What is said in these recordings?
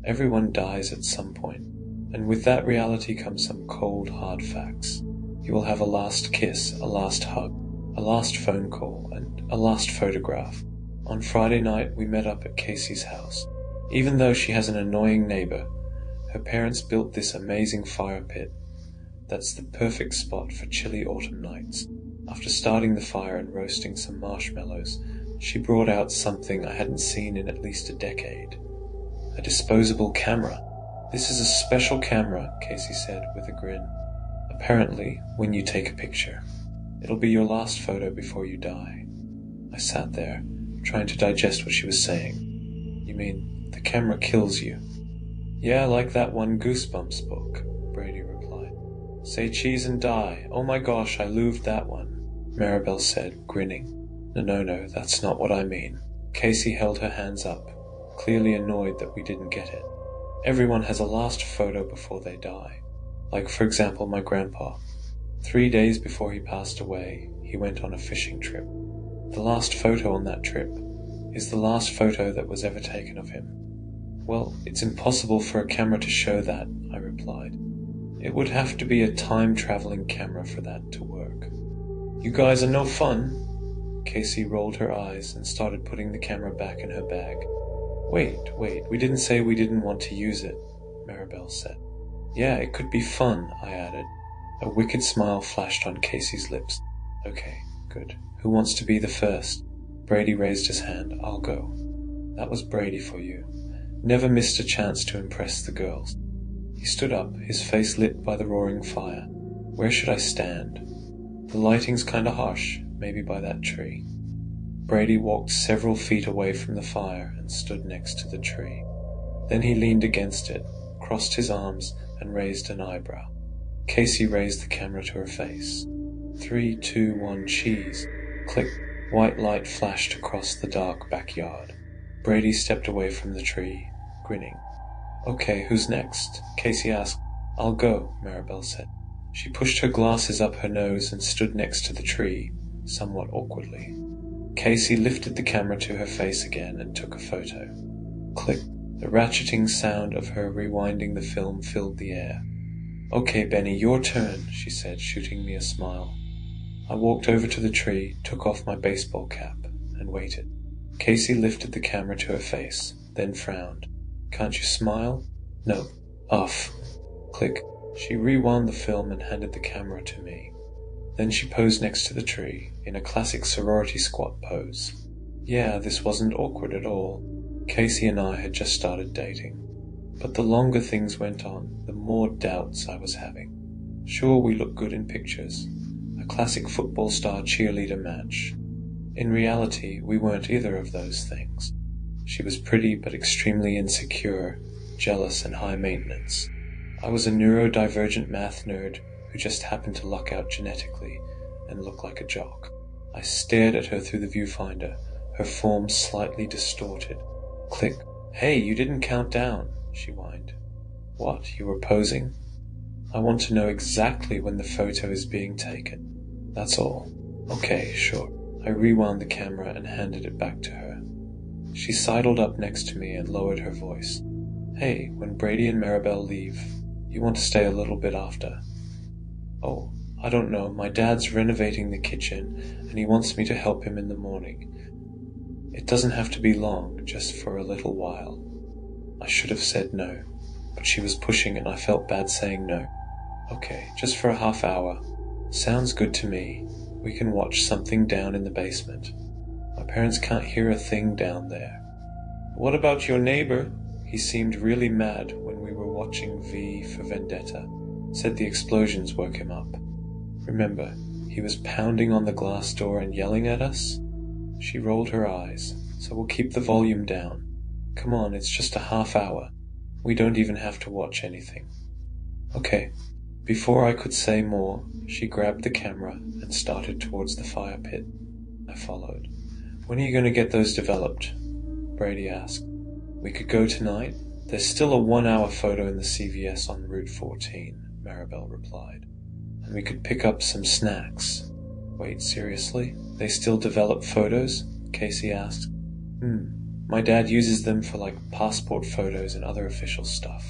Everyone dies at some point, and with that reality comes some cold, hard facts. You will have a last kiss, a last hug, a last phone call, and a last photograph. On Friday night, we met up at Casey's house. Even though she has an annoying neighbor, her parents built this amazing fire pit that's the perfect spot for chilly autumn nights. After starting the fire and roasting some marshmallows, she brought out something I hadn't seen in at least a decade. A disposable camera. "This is a special camera," Casey said with a grin. "Apparently, when you take a picture, it'll be your last photo before you die." I sat there, trying to digest what she was saying. "You mean the camera kills you?" "Yeah, like that one Goosebumps book," Brady replied. "Say cheese and die. Oh my gosh, I loved that one," Maribel said, grinning. No, that's not what I mean." Casey held her hands up, clearly annoyed that we didn't get it. "Everyone has a last photo before they die. Like, for example, my grandpa. 3 days before he passed away, he went on a fishing trip. The last photo on that trip is the last photo that was ever taken of him." "Well, it's impossible for a camera to show that," I replied. "It would have to be a time-traveling camera for that to work." "You guys are no fun." Casey rolled her eyes and started putting the camera back in her bag. Wait, we didn't say we didn't want to use it," Maribel said. "Yeah, it could be fun," I added. A wicked smile flashed on Casey's lips. "Okay, good. Who wants to be the first?" Brady raised his hand. "I'll go." That was Brady for you. Never missed a chance to impress the girls. He stood up, his face lit by the roaring fire. "Where should I stand?" "The lighting's kinda harsh, maybe by that tree." Brady walked several feet away from the fire and stood next to the tree. Then he leaned against it, crossed his arms, and raised an eyebrow. Casey raised the camera to her face. 3, 2, 1, cheese. Click. White light flashed across the dark backyard. Brady stepped away from the tree, grinning. "Okay, who's next?" Casey asked. "I'll go," Maribel said. She pushed her glasses up her nose and stood next to the tree, somewhat awkwardly. Casey lifted the camera to her face again and took a photo. Click. The ratcheting sound of her rewinding the film filled the air. "Okay, Benny, your turn," she said, shooting me a smile. I walked over to the tree, took off my baseball cap, and waited. Casey lifted the camera to her face, then frowned. "Can't you smile?" "No." "Off." Click. She rewound the film and handed the camera to me. Then she posed next to the tree, in a classic sorority squat pose. Yeah, this wasn't awkward at all. Casey and I had just started dating. But the longer things went on, the more doubts I was having. Sure, we looked good in pictures. A classic football star cheerleader match. In reality, we weren't either of those things. She was pretty but extremely insecure, jealous and high maintenance. I was a neurodivergent math nerd who just happened to luck out genetically and look like a jock. I stared at her through the viewfinder, her form slightly distorted. Click. "Hey, you didn't count down," she whined. "What, you were posing?" "I want to know exactly when the photo is being taken. That's all." "Okay, sure." I rewound the camera and handed it back to her. She sidled up next to me and lowered her voice. "Hey, when Brady and Maribel leave, you want to stay a little bit after?" "Oh, I don't know. My dad's renovating the kitchen, and he wants me to help him in the morning. It doesn't have to be long, just for a little while." I should have said no, but she was pushing and I felt bad saying no. "Okay, just for a half hour. Sounds good to me. We can watch something down in the basement. My parents can't hear a thing down there." "What about your neighbor? He seemed really mad when we were watching V for Vendetta. Said the explosions woke him up. Remember, he was pounding on the glass door and yelling at us?" She rolled her eyes. "So we'll keep the volume down. Come on, it's just a half hour. We don't even have to watch anything." "Okay." Before I could say more, she grabbed the camera and started towards the fire pit. I followed. "When are you going to get those developed?" Brady asked. "We could go tonight. There's still a 1-hour photo in the CVS on Route 14, Maribel replied. "And we could pick up some snacks." "Wait, seriously? They still develop photos?" Casey asked. My dad uses them for passport photos and other official stuff.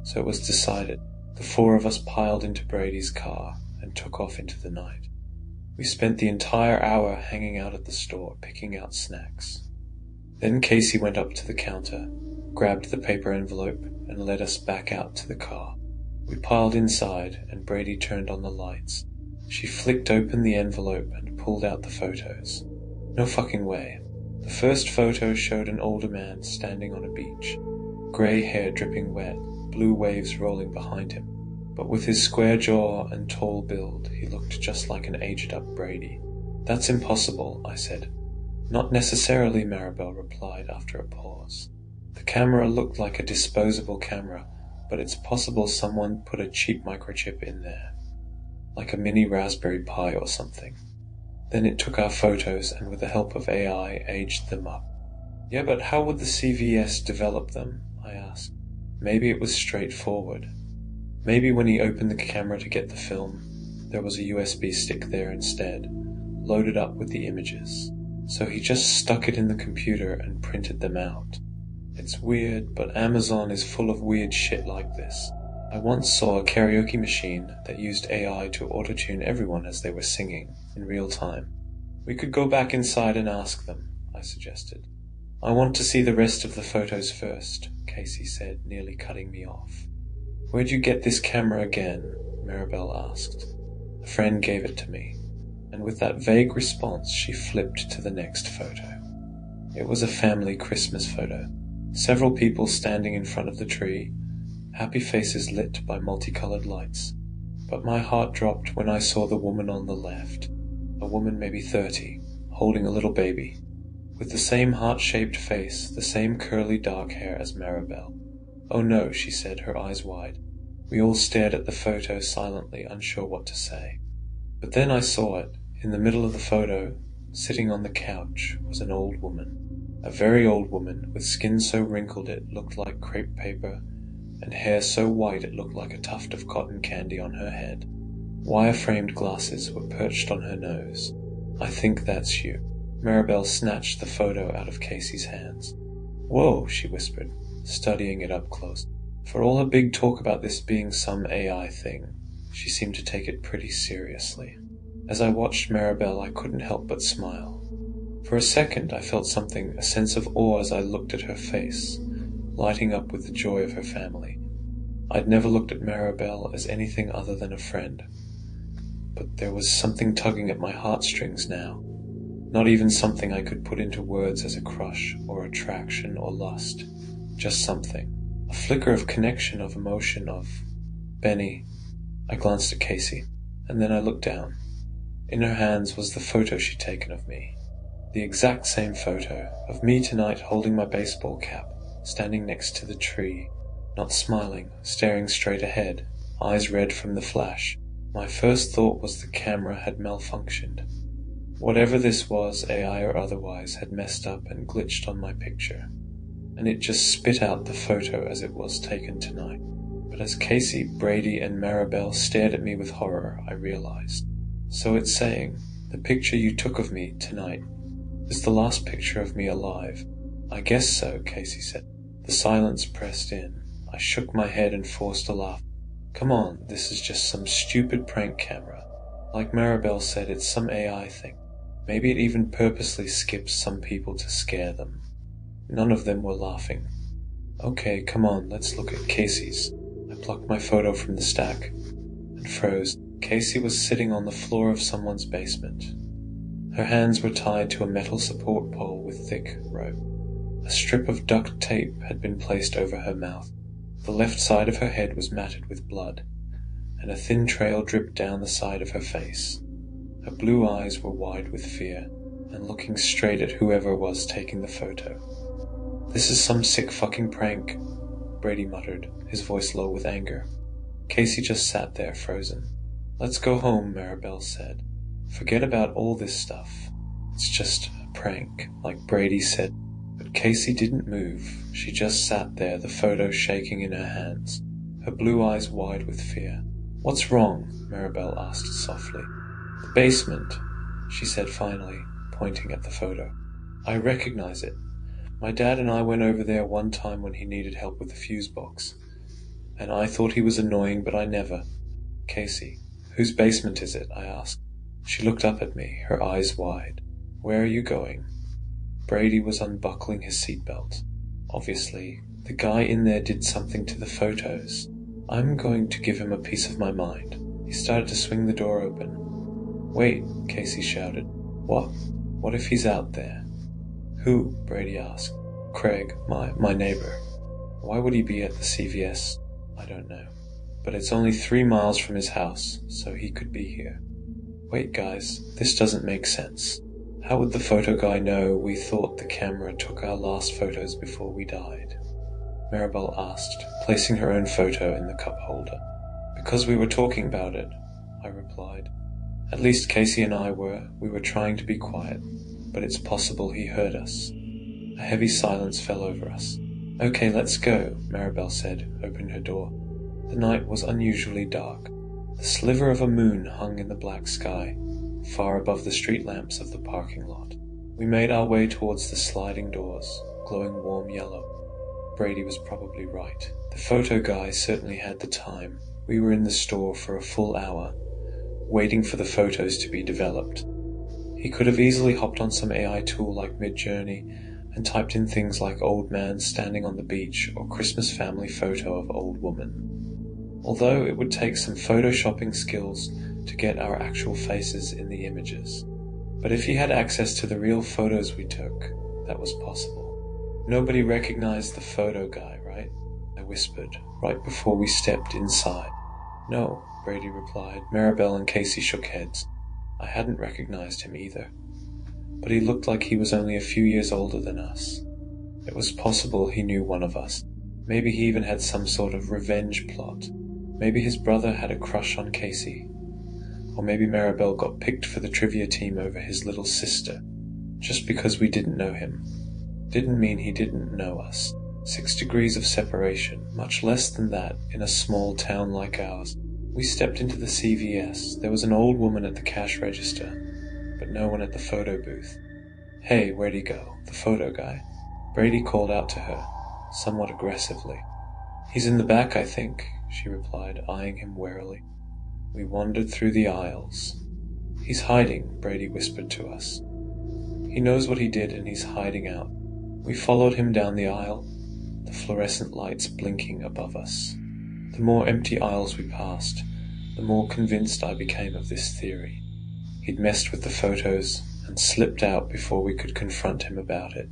So it was decided. The four of us piled into Brady's car and took off into the night. We spent the entire hour hanging out at the store, picking out snacks. Then Casey went up to the counter, grabbed the paper envelope, and led us back out to the car. We piled inside, and Brady turned on the lights. She flicked open the envelope and pulled out the photos. No fucking way. The first photo showed an older man standing on a beach, grey hair dripping wet, blue waves rolling behind him. But with his square jaw and tall build, he looked just like an aged-up Brady. "That's impossible," I said. "Not necessarily," Maribel replied after a pause. "The camera looked like a disposable camera, but it's possible someone put a cheap microchip in there, like a mini Raspberry Pi or something. Then it took our photos and with the help of AI aged them up." "Yeah, but how would the CVS develop them?" I asked. Maybe it was straightforward. Maybe when he opened the camera to get the film, there was a USB stick there instead, loaded up with the images. So he just stuck it in the computer and printed them out. It's weird, but Amazon is full of weird shit like this. I once saw a karaoke machine that used AI to auto-tune everyone as they were singing, in real time. "We could go back inside and ask them," I suggested. "I want to see the rest of the photos first," Casey said, nearly cutting me off. "Where'd you get this camera again?" Maribel asked. A friend gave it to me, and with that vague response she flipped to the next photo. It was a family Christmas photo. Several people standing in front of the tree, happy faces lit by multicolored lights. But my heart dropped when I saw the woman on the left, a woman maybe 30, holding a little baby, with the same heart-shaped face, the same curly dark hair as Maribel. "Oh no," she said, her eyes wide. We all stared at the photo silently, unsure what to say. But then I saw it. In the middle of the photo, sitting on the couch, was an old woman. A very old woman, with skin so wrinkled it looked like crepe paper, and hair so white it looked like a tuft of cotton candy on her head. Wire-framed glasses were perched on her nose. "I think that's you." Maribel snatched the photo out of Casey's hands. "Whoa," she whispered, studying it up close. For all her big talk about this being some AI thing, she seemed to take it pretty seriously. As I watched Maribel, I couldn't help but smile. For a second I felt something, a sense of awe as I looked at her face, lighting up with the joy of her family. I'd never looked at Maribel as anything other than a friend. But there was something tugging at my heartstrings now. Not even something I could put into words as a crush or attraction or lust. Just something. A flicker of connection, of emotion, of... "Benny." I glanced at Casey, and then I looked down. In her hands was the photo she'd taken of me. The exact same photo, of me tonight holding my baseball cap, standing next to the tree, not smiling, staring straight ahead, eyes red from the flash. My first thought was the camera had malfunctioned. Whatever this was, AI or otherwise, had messed up and glitched on my picture, and it just spit out the photo as it was taken tonight. But as Casey, Brady, and Maribel stared at me with horror, I realized. "So it's saying, the picture you took of me tonight is the last picture of me alive." "I guess so," Casey said. The silence pressed in. I shook my head and forced a laugh. "Come on, this is just some stupid prank camera. Like Maribel said, it's some AI thing. Maybe it even purposely skips some people to scare them." None of them were laughing. "Okay, come on, let's look at Casey's." I plucked my photo from the stack and froze. Casey was sitting on the floor of someone's basement. Her hands were tied to a metal support pole with thick rope. A strip of duct tape had been placed over her mouth. The left side of her head was matted with blood, and a thin trail dripped down the side of her face. Her blue eyes were wide with fear, and looking straight at whoever was taking the photo. "This is some sick fucking prank," Brady muttered, his voice low with anger. Casey just sat there, frozen. "Let's go home," Maribel said. "Forget about all this stuff. It's just a prank, like Brady said." But Casey didn't move. She just sat there, the photo shaking in her hands, her blue eyes wide with fear. "What's wrong?" Maribel asked softly. "The basement," she said finally, pointing at the photo. "I recognize it. My dad and I went over there one time when he needed help with the fuse box, and I thought he was annoying, but I never. Casey, whose basement is it? I asked. She looked up at me, her eyes wide. Where are you going? Brady was unbuckling his seatbelt. Obviously, the guy in there did something to the photos. I'm going to give him a piece of my mind. He started to swing the door open. Wait, Casey shouted. What? What if he's out there? Who? Brady asked. Craig, my neighbor. Why would he be at the CVS? I don't know. But it's only 3 miles from his house, so he could be here. Wait, guys, this doesn't make sense. How would the photo guy know we thought the camera took our last photos before we died? Maribel asked, placing her own photo in the cup holder. Because we were talking about it, I replied. At least Casey and I were. We were trying to be quiet, but it's possible he heard us. A heavy silence fell over us. Okay, let's go, Maribel said, opening her door. The night was unusually dark. The sliver of a moon hung in the black sky, far above the street lamps of the parking lot. We made our way towards the sliding doors, glowing warm yellow. Brady was probably right. The photo guy certainly had the time. We were in the store for a full hour, waiting for the photos to be developed. He could have easily hopped on some AI tool like Midjourney and typed in things like old man standing on the beach or Christmas family photo of old woman. Although it would take some photoshopping skills to get our actual faces in the images. But if he had access to the real photos we took, that was possible. Nobody recognized the photo guy, right? I whispered, right before we stepped inside. No, Brady replied. Maribel and Casey shook heads. I hadn't recognized him either. But he looked like he was only a few years older than us. It was possible he knew one of us. Maybe he even had some sort of revenge plot. Maybe his brother had a crush on Casey. Or maybe Maribel got picked for the trivia team over his little sister. Just because we didn't know him. Didn't mean he didn't know us. 6 degrees of separation, much less than that in a small town like ours. We stepped into the CVS. There was an old woman at the cash register, but no one at the photo booth. Hey, where'd he go? The photo guy. Brady called out to her, somewhat aggressively. He's in the back, I think, she replied, eyeing him warily. We wandered through the aisles. He's hiding, Brady whispered to us. He knows what he did and he's hiding out. We followed him down the aisle, the fluorescent lights blinking above us. The more empty aisles we passed, the more convinced I became of this theory. He'd messed with the photos and slipped out before we could confront him about it.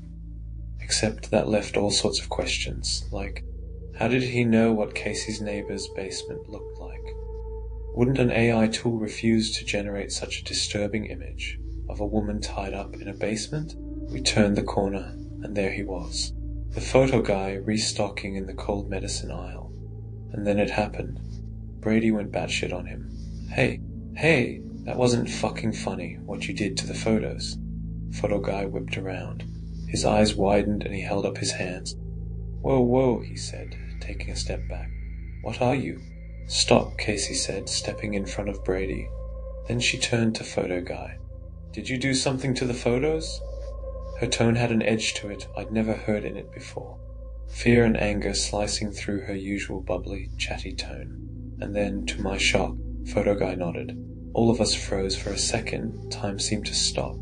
Except that left all sorts of questions, like, how did he know what Casey's neighbor's basement looked like? Wouldn't an AI tool refuse to generate such a disturbing image of a woman tied up in a basement? We turned the corner, and there he was. The photo guy restocking in the cold medicine aisle. And then it happened. Brady went batshit on him. Hey, that wasn't fucking funny, what you did to the photos. Photo guy whipped around. His eyes widened and he held up his hands. Whoa, he said, taking a step back. What are you? Stop, Casey said, stepping in front of Brady. Then she turned to photo guy. Did you do something to the photos? Her tone had an edge to it I'd never heard in it before. Fear and anger slicing through her usual bubbly, chatty tone. And then, to my shock, photo guy nodded. All of us froze for a second. Time seemed to stop.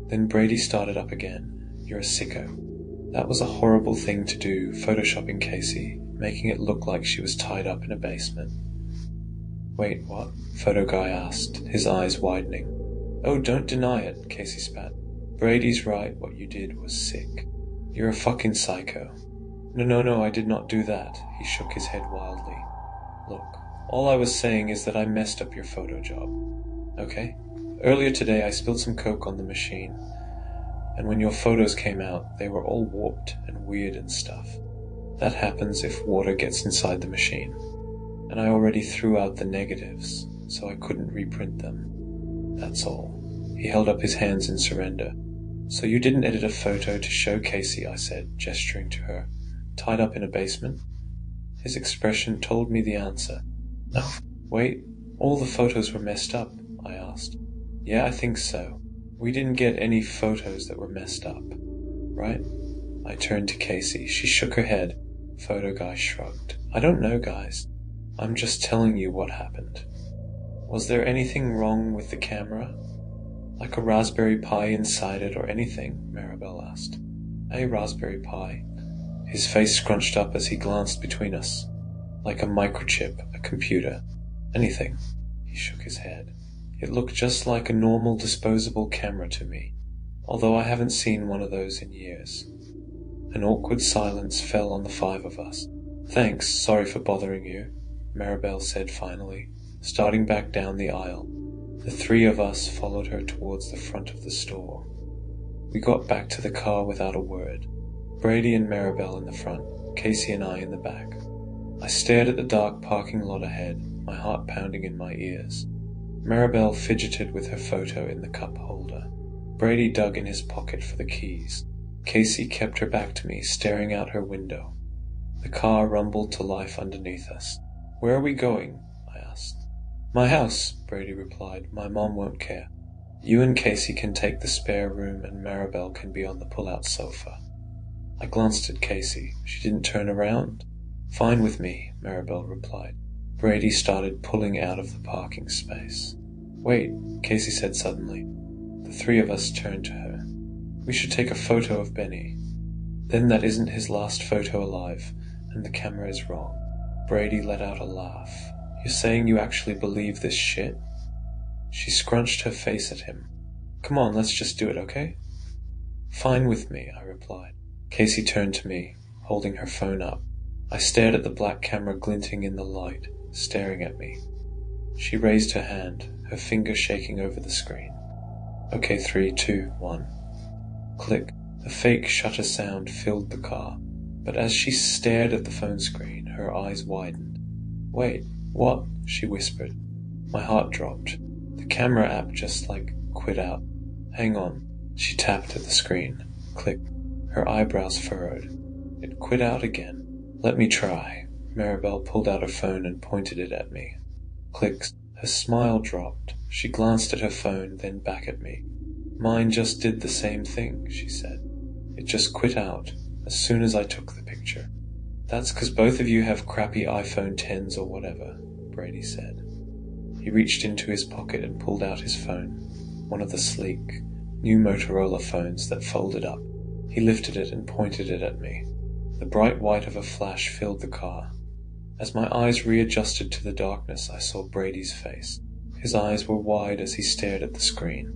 Then Brady started up again. You're a sicko. That was a horrible thing to do, photoshopping Casey, making it look like she was tied up in a basement. Wait, what? Photo guy asked, his eyes widening. Oh, don't deny it, Casey spat. Brady's right, what you did was sick. You're a fucking psycho. No, I did not do that. He shook his head wildly. Look, all I was saying is that I messed up your photo job. Okay? Earlier today I spilled some coke on the machine, and when your photos came out, they were all warped and weird and stuff. That happens if water gets inside the machine. And I already threw out the negatives, so I couldn't reprint them. That's all. He held up his hands in surrender. So you didn't edit a photo to show Casey, I said, gesturing to her. Tied up in a basement? His expression told me the answer. No, wait, all the photos were messed up, I asked. Yeah, I think so. We didn't get any photos that were messed up, right? I turned to Casey. She shook her head. Photo guy shrugged. I don't know, guys. I'm just telling you what happened. Was there anything wrong with the camera? Like a Raspberry Pi inside it or anything? Maribel asked. A Raspberry Pi? His face scrunched up as he glanced between us. Like a microchip, a computer. Anything. He shook his head. It looked just like a normal disposable camera to me, although I haven't seen one of those in years. An awkward silence fell on the five of us. Thanks, sorry for bothering you, Maribel said finally, starting back down the aisle. The three of us followed her towards the front of the store. We got back to the car without a word. Brady and Maribel in the front, Casey and I in the back. I stared at the dark parking lot ahead, my heart pounding in my ears. Maribel fidgeted with her photo in the cup holder. Brady dug in his pocket for the keys. Casey kept her back to me, staring out her window. The car rumbled to life underneath us. Where are we going? I asked. My house, Brady replied. My mom won't care. You and Casey can take the spare room and Maribel can be on the pull-out sofa. I glanced at Casey. She didn't turn around. Fine with me, Maribel replied. Brady started pulling out of the parking space. Wait, Casey said suddenly. The three of us turned to her. We should take a photo of Benny. Then that isn't his last photo alive, and the camera is wrong. Brady let out a laugh. You're saying you actually believe this shit? She scrunched her face at him. Come on, let's just do it, okay? Fine with me, I replied. Casey turned to me, holding her phone up. I stared at the black camera glinting in the light, staring at me. She raised her hand, her finger shaking over the screen. Okay, 3, 2, 1. Click. A fake shutter sound filled the car, but as she stared at the phone screen, her eyes widened. Wait, what? She whispered. My heart dropped. The camera app just, quit out. Hang on. She tapped at the screen. Click. Her eyebrows furrowed. It quit out again. Let me try. Maribel pulled out her phone and pointed it at me. Click. Her smile dropped. She glanced at her phone, then back at me. Mine just did the same thing, she said. It just quit out as soon as I took the picture. That's 'cause both of you have crappy iPhone 10s or whatever, Brady said. He reached into his pocket and pulled out his phone, one of the sleek, new Motorola phones that folded up. He lifted it and pointed it at me. The bright white of a flash filled the car. As my eyes readjusted to the darkness, I saw Brady's face. His eyes were wide as he stared at the screen.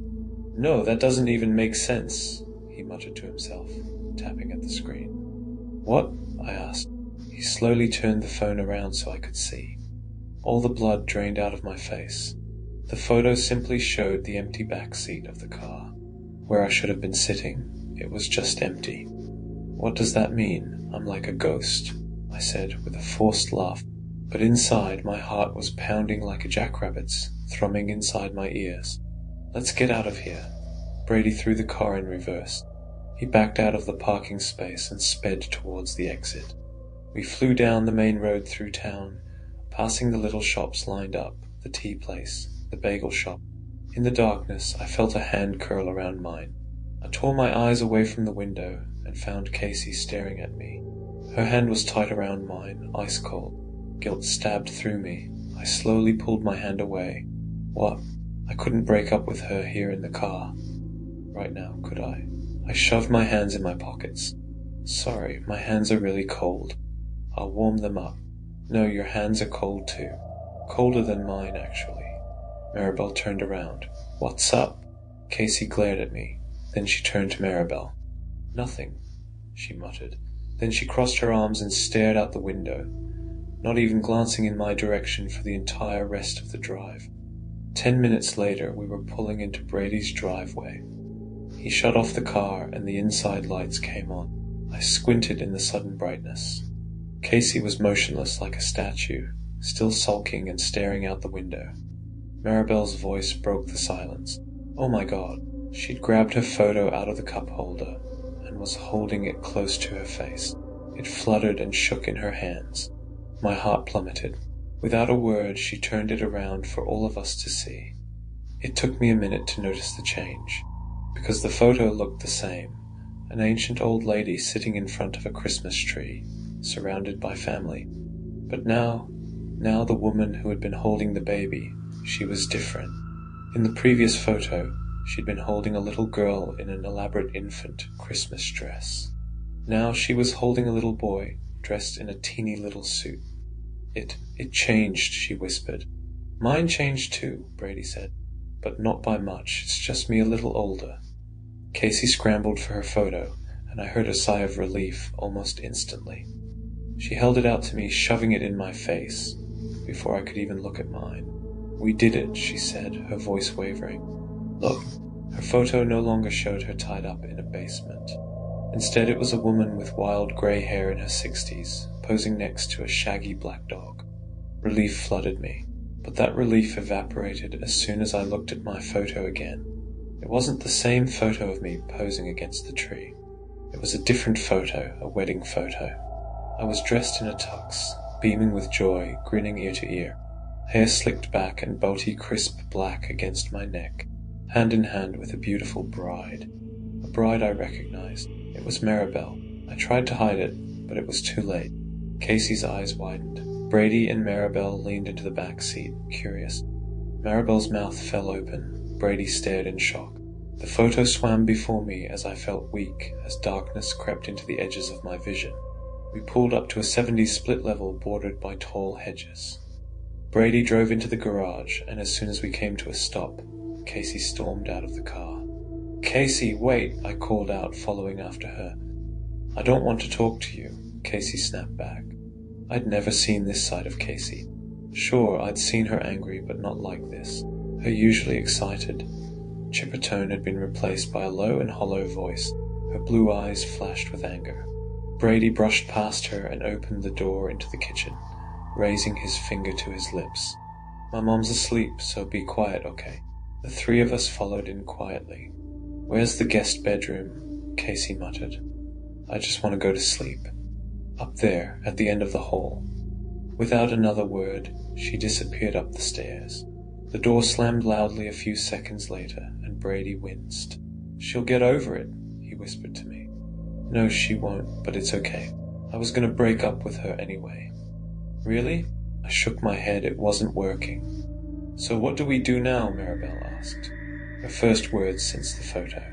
No, that doesn't even make sense, he muttered to himself, tapping at the screen. What? I asked. He slowly turned the phone around so I could see. All the blood drained out of my face. The photo simply showed the empty back seat of the car. Where I should have been sitting, it was just empty. What does that mean? I'm like a ghost, I said with a forced laugh, but inside my heart was pounding like a jackrabbit's, thrumming inside my ears. Let's get out of here. Brady threw the car in reverse. He backed out of the parking space and sped towards the exit. We flew down the main road through town, passing the little shops lined up, the tea place, the bagel shop. In the darkness, I felt a hand curl around mine. I tore my eyes away from the window and found Casey staring at me. Her hand was tight around mine, ice cold. Guilt stabbed through me. I slowly pulled my hand away. What? I couldn't break up with her here in the car. Right now, could I? I shoved my hands in my pockets. Sorry, my hands are really cold. I'll warm them up. No, your hands are cold too. Colder than mine, actually. Maribel turned around. What's up? Casey glared at me. Then she turned to Maribel. Nothing, she muttered. Then she crossed her arms and stared out the window, not even glancing in my direction for the entire rest of the drive. 10 minutes later, we were pulling into Brady's driveway. He shut off the car and the inside lights came on. I squinted in the sudden brightness. Casey was motionless like a statue, still sulking and staring out the window. Maribel's voice broke the silence. Oh my God. She'd grabbed her photo out of the cup holder and was holding it close to her face. It fluttered and shook in her hands. My heart plummeted. Without a word, she turned it around for all of us to see. It took me a minute to notice the change, because the photo looked the same, an ancient old lady sitting in front of a Christmas tree, surrounded by family. But now the woman who had been holding the baby, she was different. In the previous photo, she'd been holding a little girl in an elaborate infant Christmas dress. Now she was holding a little boy, dressed in a teeny little suit. It changed, she whispered. Mine changed too, Brady said, but not by much, it's just me a little older. Casey scrambled for her photo, and I heard a sigh of relief almost instantly. She held it out to me, shoving it in my face, before I could even look at mine. We did it, she said, her voice wavering. Look, her photo no longer showed her tied up in a basement. Instead, it was a woman with wild grey hair in her 60s, posing next to a shaggy black dog. Relief flooded me, but that relief evaporated as soon as I looked at my photo again. It wasn't the same photo of me posing against the tree. It was a different photo, a wedding photo. I was dressed in a tux, beaming with joy, grinning ear to ear, hair slicked back and boaty crisp black against my neck, hand in hand with a beautiful bride. A bride I recognized. It was Maribel. I tried to hide it, but it was too late. Casey's eyes widened. Brady and Maribel leaned into the back seat, curious. Maribel's mouth fell open. Brady stared in shock. The photo swam before me as I felt weak, as darkness crept into the edges of my vision. We pulled up to a 70s split level bordered by tall hedges. Brady drove into the garage, and as soon as we came to a stop, Casey stormed out of the car. Casey, wait, I called out, following after her. I don't want to talk to you, Casey snapped back. I'd never seen this side of Casey. Sure, I'd seen her angry, but not like this. Her usually excited, chipper tone had been replaced by a low and hollow voice. Her blue eyes flashed with anger. Brady brushed past her and opened the door into the kitchen, raising his finger to his lips. My mom's asleep, so be quiet, okay? The three of us followed in quietly. Where's the guest bedroom? Casey muttered. I just want to go to sleep. Up there, at the end of the hall. Without another word, she disappeared up the stairs. The door slammed loudly a few seconds later, and Brady winced. She'll get over it, he whispered to me. No, she won't, but it's okay. I was going to break up with her anyway. Really? I shook my head. It wasn't working. So what do we do now? Maribel asked. Her first words since the photo.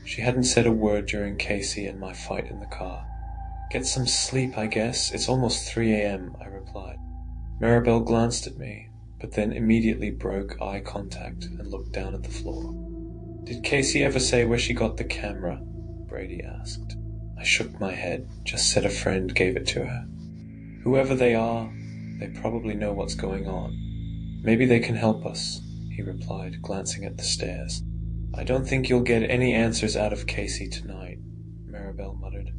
She hadn't said a word during Casey and my fight in the car. Get some sleep, I guess. It's almost 3 a.m., I replied. Maribel glanced at me, but then immediately broke eye contact and looked down at the floor. Did Casey ever say where she got the camera? Brady asked. I shook my head, just said a friend gave it to her. Whoever they are, they probably know what's going on. Maybe they can help us, he replied, glancing at the stairs. I don't think you'll get any answers out of Casey tonight, Maribel muttered.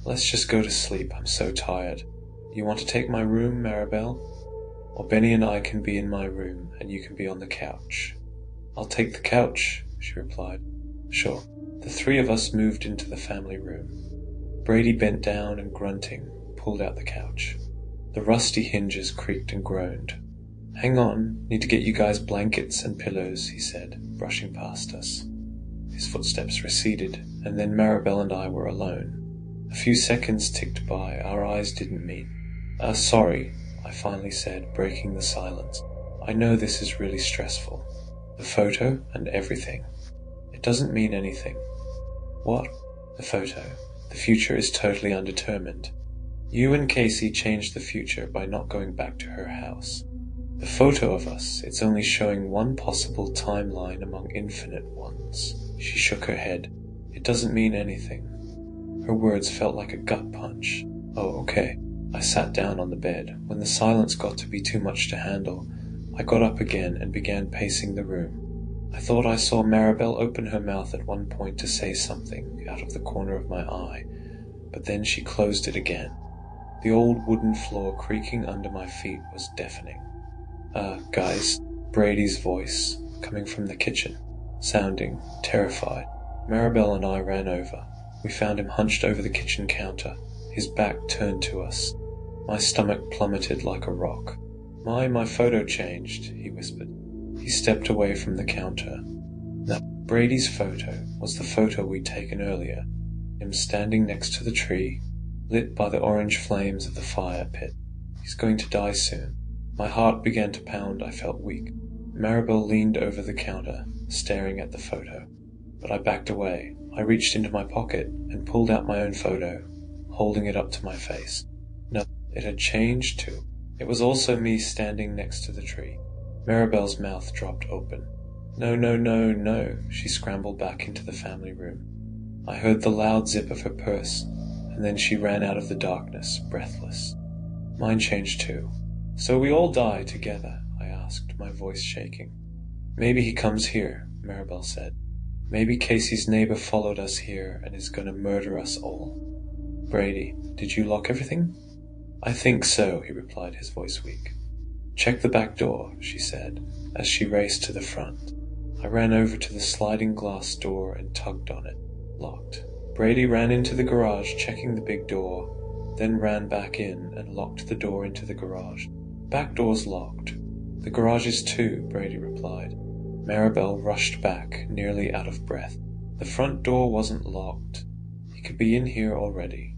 Let's just go to sleep, I'm so tired. You want to take my room, Maribel? Or Benny and I can be in my room, and you can be on the couch. I'll take the couch, she replied. Sure. The three of us moved into the family room. Brady bent down and, grunting, pulled out the couch. The rusty hinges creaked and groaned. Hang on, need to get you guys blankets and pillows, he said, brushing past us. His footsteps receded, and then Maribel and I were alone. A few seconds ticked by, our eyes didn't meet. Sorry, I finally said, breaking the silence. I know this is really stressful. The photo and everything. It doesn't mean anything. What? The photo. The future is totally undetermined. You and Casey changed the future by not going back to her house. The photo of us, it's only showing one possible timeline among infinite ones. She shook her head. It doesn't mean anything. Her words felt like a gut punch. Oh, okay. I sat down on the bed. When the silence got to be too much to handle, I got up again and began pacing the room. I thought I saw Maribel open her mouth at one point to say something out of the corner of my eye, but then she closed it again. The old wooden floor creaking under my feet was deafening. Guys, Brady's voice, coming from the kitchen, sounding terrified. Maribel and I ran over. We found him hunched over the kitchen counter, his back turned to us. My stomach plummeted like a rock. My photo changed, he whispered. He stepped away from the counter. Now, Brady's photo was the photo we'd taken earlier. him standing next to the tree, lit by the orange flames of the fire pit. He's going to die soon. My heart began to pound. I felt weak. Maribel leaned over the counter, staring at the photo. But I backed away. I reached into my pocket and pulled out my own photo, holding it up to my face. No, it had changed too. It was also me standing next to the tree. Maribel's mouth dropped open. No, no, no, no. She scrambled back into the family room. I heard the loud zip of her purse, and then she ran out of the darkness, breathless. Mine changed too. So we all die together? I asked, my voice shaking. Maybe he comes here, Maribel said. Maybe Casey's neighbor followed us here and is going to murder us all. Brady, did you lock everything? I think so, he replied, his voice weak. Check the back door, she said, as she raced to the front. I ran over to the sliding glass door and tugged on it. Locked. Brady ran into the garage, checking the big door, then ran back in and locked the door into the garage. Back door's locked. The garage is too, Brady replied. Maribel rushed back, nearly out of breath. The front door wasn't locked. He could be in here already.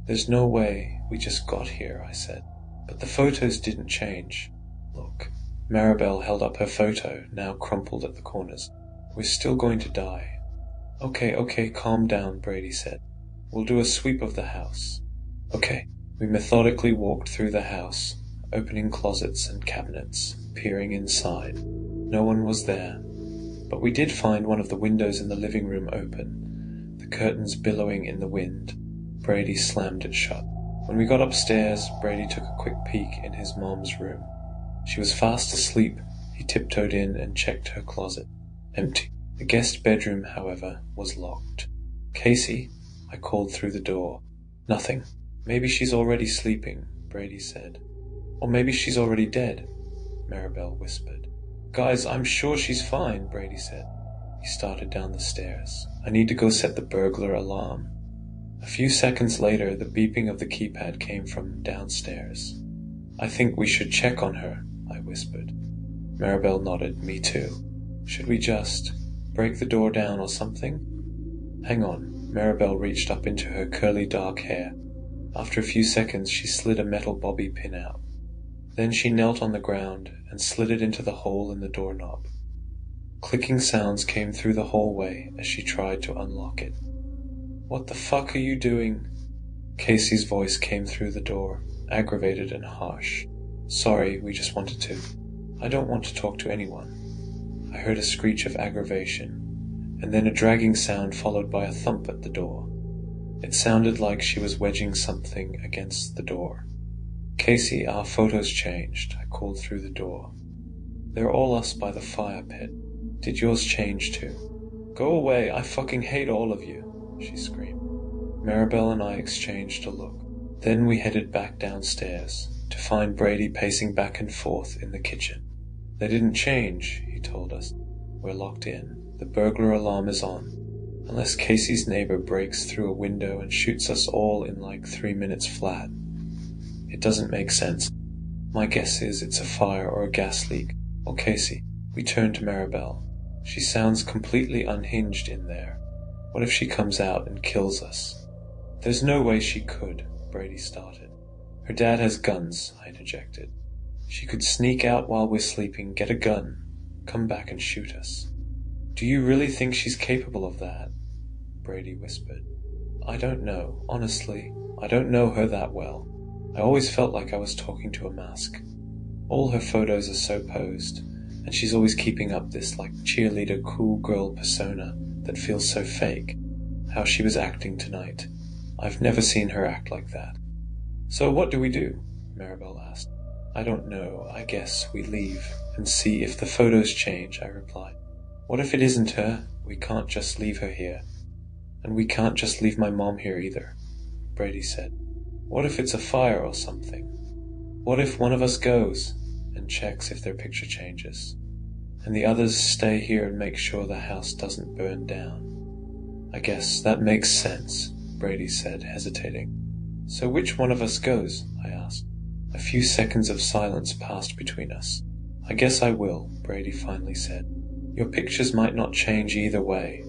There's no way, we just got here, I said. But the photos didn't change. Look. Maribel held up her photo, now crumpled at the corners. We're still going to die. Okay, calm down, Brady said. We'll do a sweep of the house. Okay. We methodically walked through the house, opening closets and cabinets, peering inside. No one was there. But we did find one of the windows in the living room open, the curtains billowing in the wind. Brady slammed it shut. When we got upstairs, Brady took a quick peek in his mom's room. She was fast asleep. He tiptoed in and checked her closet. Empty. The guest bedroom, however, was locked. Casey, I called through the door. Nothing. Maybe she's already sleeping, Brady said. Or maybe she's already dead, Maribel whispered. Guys, I'm sure she's fine, Brady said. He started down the stairs. I need to go set the burglar alarm. A few seconds later, the beeping of the keypad came from downstairs. I think we should check on her, I whispered. Maribel nodded. Me too. Should we just break the door down or something? Hang on. Maribel reached up into her curly dark hair. After a few seconds, she slid a metal bobby pin out. Then she knelt on the ground and slid it into the hole in the doorknob. Clicking sounds came through the hallway as she tried to unlock it. What the fuck are you doing? Casey's voice came through the door, aggravated and harsh. Sorry, we just wanted to. I don't want to talk to anyone. I heard a screech of aggravation, and then a dragging sound followed by a thump at the door. It sounded like she was wedging something against the door. Casey, our photos changed, I called through the door. They're all us by the fire pit. Did yours change too? Go away, I fucking hate all of you, she screamed. Maribel and I exchanged a look. Then we headed back downstairs, to find Brady pacing back and forth in the kitchen. They didn't change, he told us. We're locked in. The burglar alarm is on. Unless Casey's neighbor breaks through a window and shoots us all in like 3 minutes flat. It doesn't make sense. My guess is it's a fire or a gas leak. Or Casey. We turn to Maribel. She sounds completely unhinged in there. What if she comes out and kills us? There's no way she could, Brady started. Her dad has guns, I interjected. She could sneak out while we're sleeping, get a gun, come back and shoot us. Do you really think she's capable of that? Brady whispered. I don't know, honestly. I don't know her that well. I always felt like I was talking to a mask. All her photos are so posed, and she's always keeping up this like cheerleader cool girl persona that feels so fake. How she was acting tonight. I've never seen her act like that. So what do we do? Maribel asked. I don't know. I guess we leave and see if the photos change, I replied. What if it isn't her? We can't just leave her here. And we can't just leave my mom here either, Brady said. What if it's a fire or something? What if one of us goes and checks if their picture changes, and the others stay here and make sure the house doesn't burn down? I guess that makes sense, Brady said, hesitating. So which one of us goes? I asked. A few seconds of silence passed between us. I guess I will, Brady finally said. Your pictures might not change either way.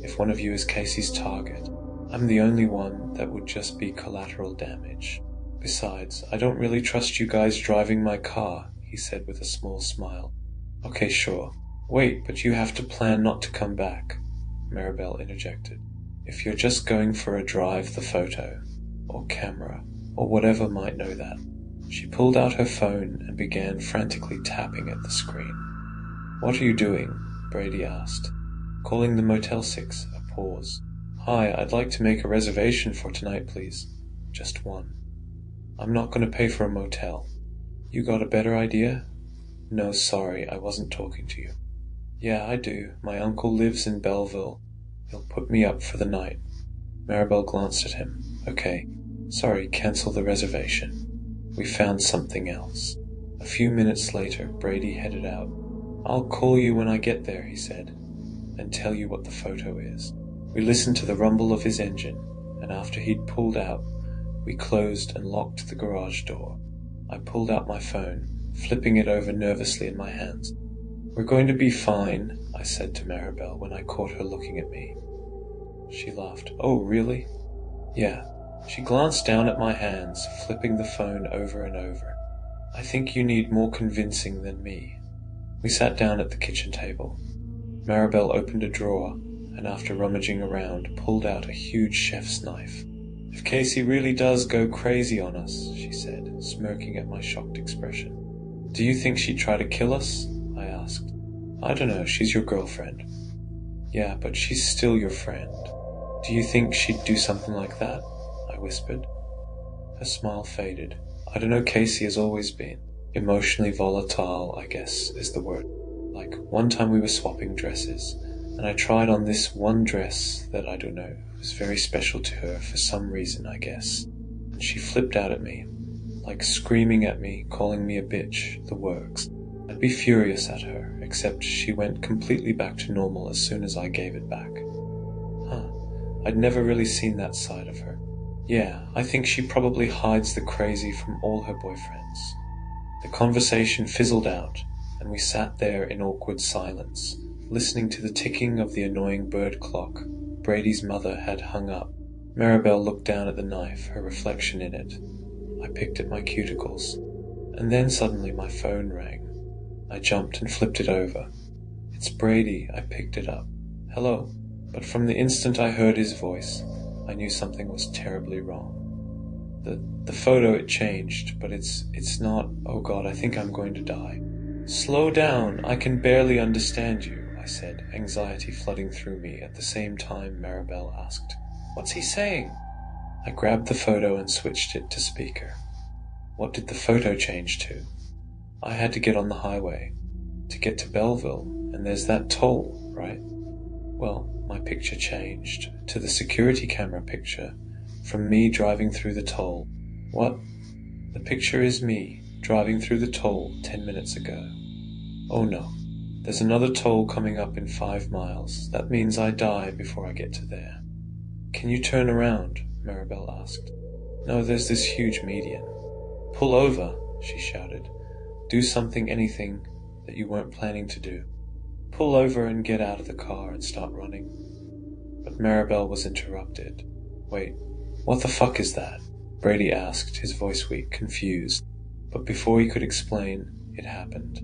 If one of you is Casey's target, I'm the only one that would just be collateral damage. Besides, I don't really trust you guys driving my car, he said with a small smile. Okay, sure. Wait, but you have to plan not to come back, Maribel interjected. If you're just going for a drive, the photo, or camera, or whatever might know that. She pulled out her phone and began frantically tapping at the screen. What are you doing? Brady asked. Calling the Motel 6, a pause. Hi, I'd like to make a reservation for tonight, please. Just one. I'm not going to pay for a motel. You got a better idea? No, sorry, I wasn't talking to you. Yeah, I do. My uncle lives in Belleville. He'll put me up for the night. Maribel glanced at him. Okay. Sorry, cancel the reservation. We found something else. A few minutes later, Brady headed out. I'll call you when I get there, he said, and tell you what the photo is. We listened to the rumble of his engine, and after he'd pulled out, we closed and locked the garage door. I pulled out my phone, flipping it over nervously in my hands. We're going to be fine, I said to Maribel when I caught her looking at me. She laughed. Oh, really? Yeah. She glanced down at my hands, flipping the phone over and over. I think you need more convincing than me. We sat down at the kitchen table. Maribel opened a drawer, and after rummaging around, pulled out a huge chef's knife. If Casey really does go crazy on us, she said, smirking at my shocked expression. Do you think she'd try to kill us? I asked. I don't know, she's your girlfriend. Yeah, but she's still your friend. Do you think she'd do something like that? I whispered. Her smile faded. I don't know, Casey has always been. Emotionally volatile, I guess, is the word. Like, one time we were swapping dresses, and I tried on this one dress that, I don't know, was very special to her for some reason, I guess. And she flipped out at me, like screaming at me, calling me a bitch, the works. I'd be furious at her, except she went completely back to normal as soon as I gave it back. I'd never really seen that side of her. Yeah, I think she probably hides the crazy from all her boyfriends. The conversation fizzled out, and we sat there in awkward silence, listening to the ticking of the annoying bird clock. Brady's mother had hung up. Maribel looked down at the knife, her reflection in it. I picked at my cuticles, and then suddenly my phone rang. I jumped and flipped it over. It's Brady. I picked it up. Hello. But from the instant I heard his voice, I knew something was terribly wrong. The photo, it changed, but it's not... Oh God, I think I'm going to die. Slow down, I can barely understand you, I said, anxiety flooding through me. At the same time, Maribel asked, What's he saying? I grabbed the photo and switched it to speaker. What did the photo change to? I had to get on the highway, to get to Belleville, and there's that toll, right? Well, my picture changed to the security camera picture, from me driving through the toll. What? The picture is me, driving through the toll 10 minutes ago. Oh no, there's another toll coming up in 5 miles. That means I die before I get to there. Can you turn around? Maribel asked. No, there's this huge median. Pull over, she shouted. Do something, anything that you weren't planning to do. Pull over and get out of the car and start running. But Maribel was interrupted. Wait, what the fuck is that? Brady asked, his voice weak, confused. But before he could explain, it happened.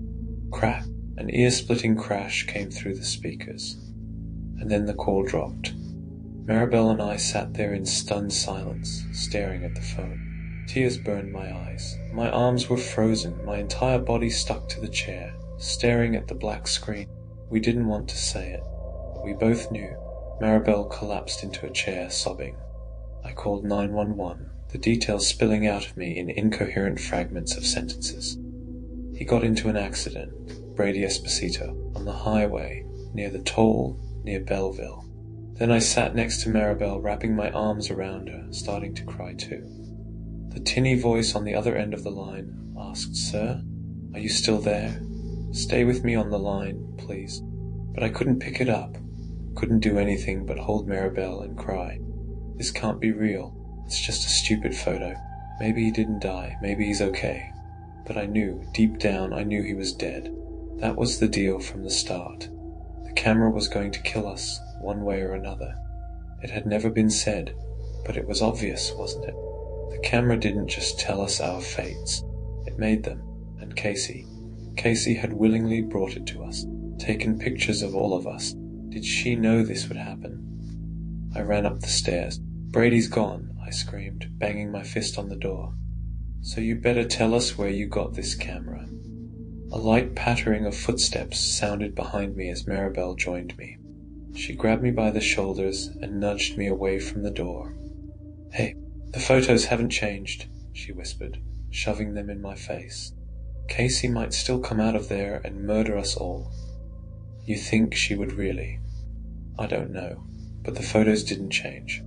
Crack! An ear-splitting crash came through the speakers. And then the call dropped. Maribel and I sat there in stunned silence, staring at the phone. Tears burned my eyes. My arms were frozen, my entire body stuck to the chair, staring at the black screen. We didn't want to say it, but we both knew. Maribel collapsed into a chair, sobbing. I called 911, the details spilling out of me in incoherent fragments of sentences. He got into an accident, Brady Esposito, on the highway, near the toll, near Belleville. Then I sat next to Maribel, wrapping my arms around her, starting to cry too. The tinny voice on the other end of the line asked, Sir, are you still there? Stay with me on the line, please. But I couldn't pick it up. Couldn't do anything but hold Maribel and cry. This can't be real. It's just a stupid photo. Maybe he didn't die. Maybe he's okay. But I knew, deep down, I knew he was dead. That was the deal from the start. The camera was going to kill us, one way or another. It had never been said, but it was obvious, wasn't it? The camera didn't just tell us our fates, it made them. And Casey had willingly brought it to us, taken pictures of all of us. Did she know this would happen? I ran up the stairs. "Brady's gone," I screamed, banging my fist on the door. "So you better tell us where you got this camera." A light pattering of footsteps sounded behind me as Maribel joined me. She grabbed me by the shoulders and nudged me away from the door. "Hey, the photos haven't changed," she whispered, shoving them in my face. "Casey might still come out of there and murder us all." "You think she would really?" "I don't know, but the photos didn't change."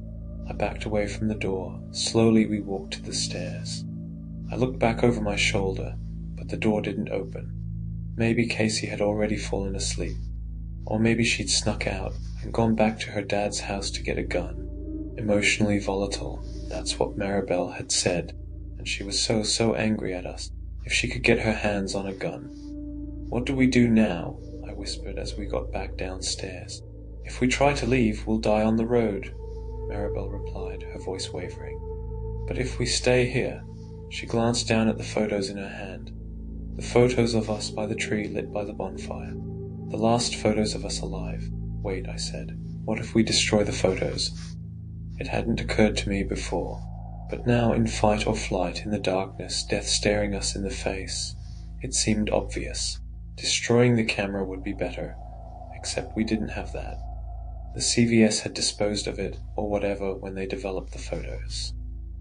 I backed away from the door. Slowly we walked to the stairs. I looked back over my shoulder, but the door didn't open. Maybe Casey had already fallen asleep. Or maybe she'd snuck out and gone back to her dad's house to get a gun. Emotionally volatile, that's what Maribel had said, and she was so angry at us. If she could get her hands on a gun. "What do we do now?" I whispered as we got back downstairs. "If we try to leave, we'll die on the road," Maribel replied, her voice wavering. "But if we stay here," she glanced down at the photos in her hand. The photos of us by the tree lit by the bonfire. The last photos of us alive. "Wait," I said. "What if we destroy the photos?" It hadn't occurred to me before, but now in fight or flight, in the darkness, death staring us in the face, it seemed obvious. Destroying the camera would be better, except we didn't have that. The CVS had disposed of it, or whatever, when they developed the photos.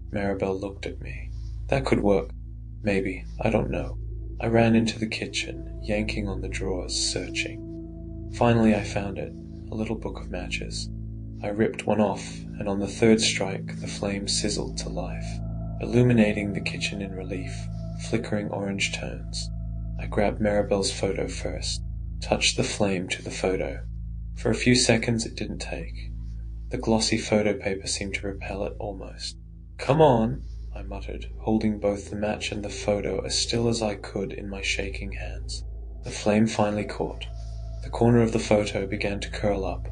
Maribel looked at me. "That could work. Maybe. I don't know." I ran into the kitchen, yanking on the drawers, searching. Finally I found it, a little book of matches. I ripped one off, and on the third strike the flame sizzled to life, illuminating the kitchen in relief, flickering orange tones. I grabbed Maribel's photo first, touched the flame to the photo. For a few seconds it didn't take. The glossy photo paper seemed to repel it almost. "Come on," I muttered, holding both the match and the photo as still as I could in my shaking hands. The flame finally caught. The corner of the photo began to curl up,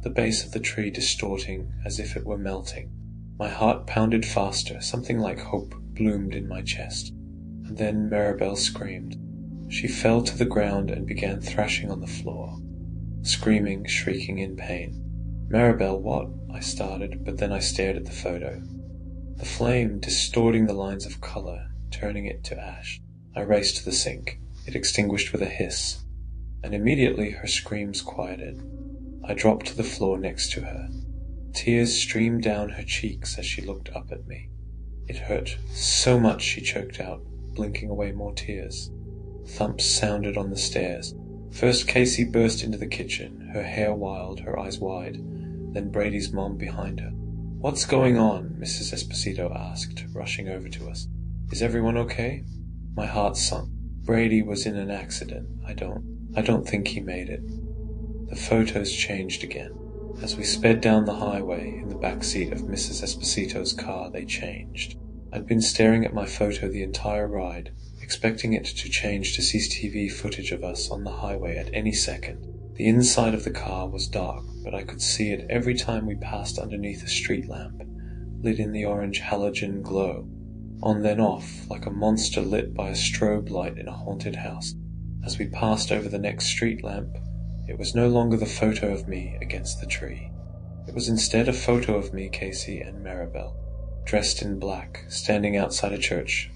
the base of the tree distorting as if it were melting. My heart pounded faster, something like hope bloomed in my chest. And then Maribel screamed. She fell to the ground and began thrashing on the floor, screaming, shrieking in pain. "Maribel, what?" I started, but then I stared at the photo. The flame distorting the lines of color, turning it to ash. I raced to the sink. It extinguished with a hiss, and immediately her screams quieted. I dropped to the floor next to her. Tears streamed down her cheeks as she looked up at me. It hurt so much, she choked out, blinking away more tears. Thumps sounded on the stairs. First Casey burst into the kitchen, her hair wild, her eyes wide, then Brady's mom behind her. "What's going on?" Mrs. Esposito asked, rushing over to us. "Is everyone okay?" My heart sunk. Brady was in an accident. I don't think he made it. The photos changed again. As we sped down the highway in the back seat of Mrs. Esposito's car, they changed. I'd been staring at my photo the entire ride, expecting it to change to CCTV footage of us on the highway at any second. The inside of the car was dark, but I could see it every time we passed underneath a street lamp, lit in the orange halogen glow, on then off, like a monster lit by a strobe light in a haunted house. As we passed over the next street lamp, it was no longer the photo of me against the tree. It was instead a photo of me, Casey, and Maribel, dressed in black, standing outside a church,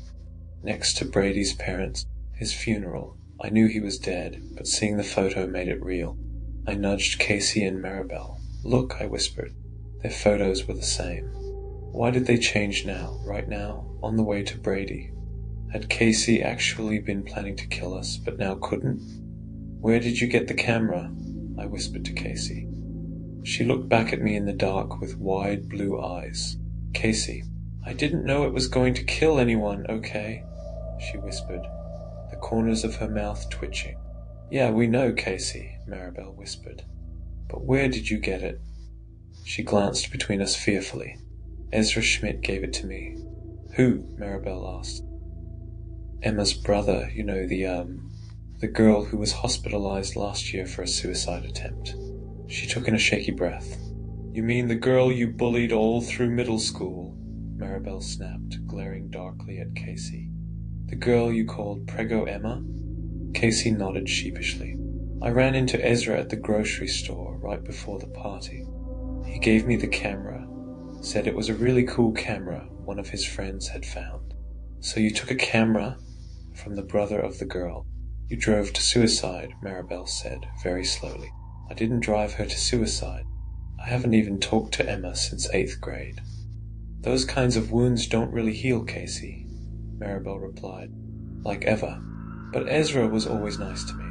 next to Brady's parents, his funeral. I knew he was dead, but seeing the photo made it real. I nudged Casey and Maribel. "Look," I whispered. Their photos were the same. Why did they change now, right now, on the way to Brady? Had Casey actually been planning to kill us, but now couldn't? "Where did you get the camera?" I whispered to Casey. She looked back at me in the dark with wide blue eyes. "Casey, I didn't know it was going to kill anyone, okay?" she whispered, the corners of her mouth twitching. "Yeah, we know, Casey," Maribel whispered. "But where did you get it?" She glanced between us fearfully. "Ezra Schmidt gave it to me." "Who?" Maribel asked. "Emma's brother, you know, the girl who was hospitalized last year for a suicide attempt." She took in a shaky breath. You mean the girl you bullied all through middle school? Maribel snapped, glaring darkly at Casey. The girl you called Prego Emma? Casey nodded sheepishly. I ran into Ezra at the grocery store right before the party. He gave me the camera, said it was a really cool camera one of his friends had found. So you took a camera from the brother of the girl. You drove to suicide, Maribel said, very slowly. I didn't drive her to suicide. I haven't even talked to Emma since 8th grade. Those kinds of wounds don't really heal, Casey, Maribel replied. Like ever. But Ezra was always nice to me.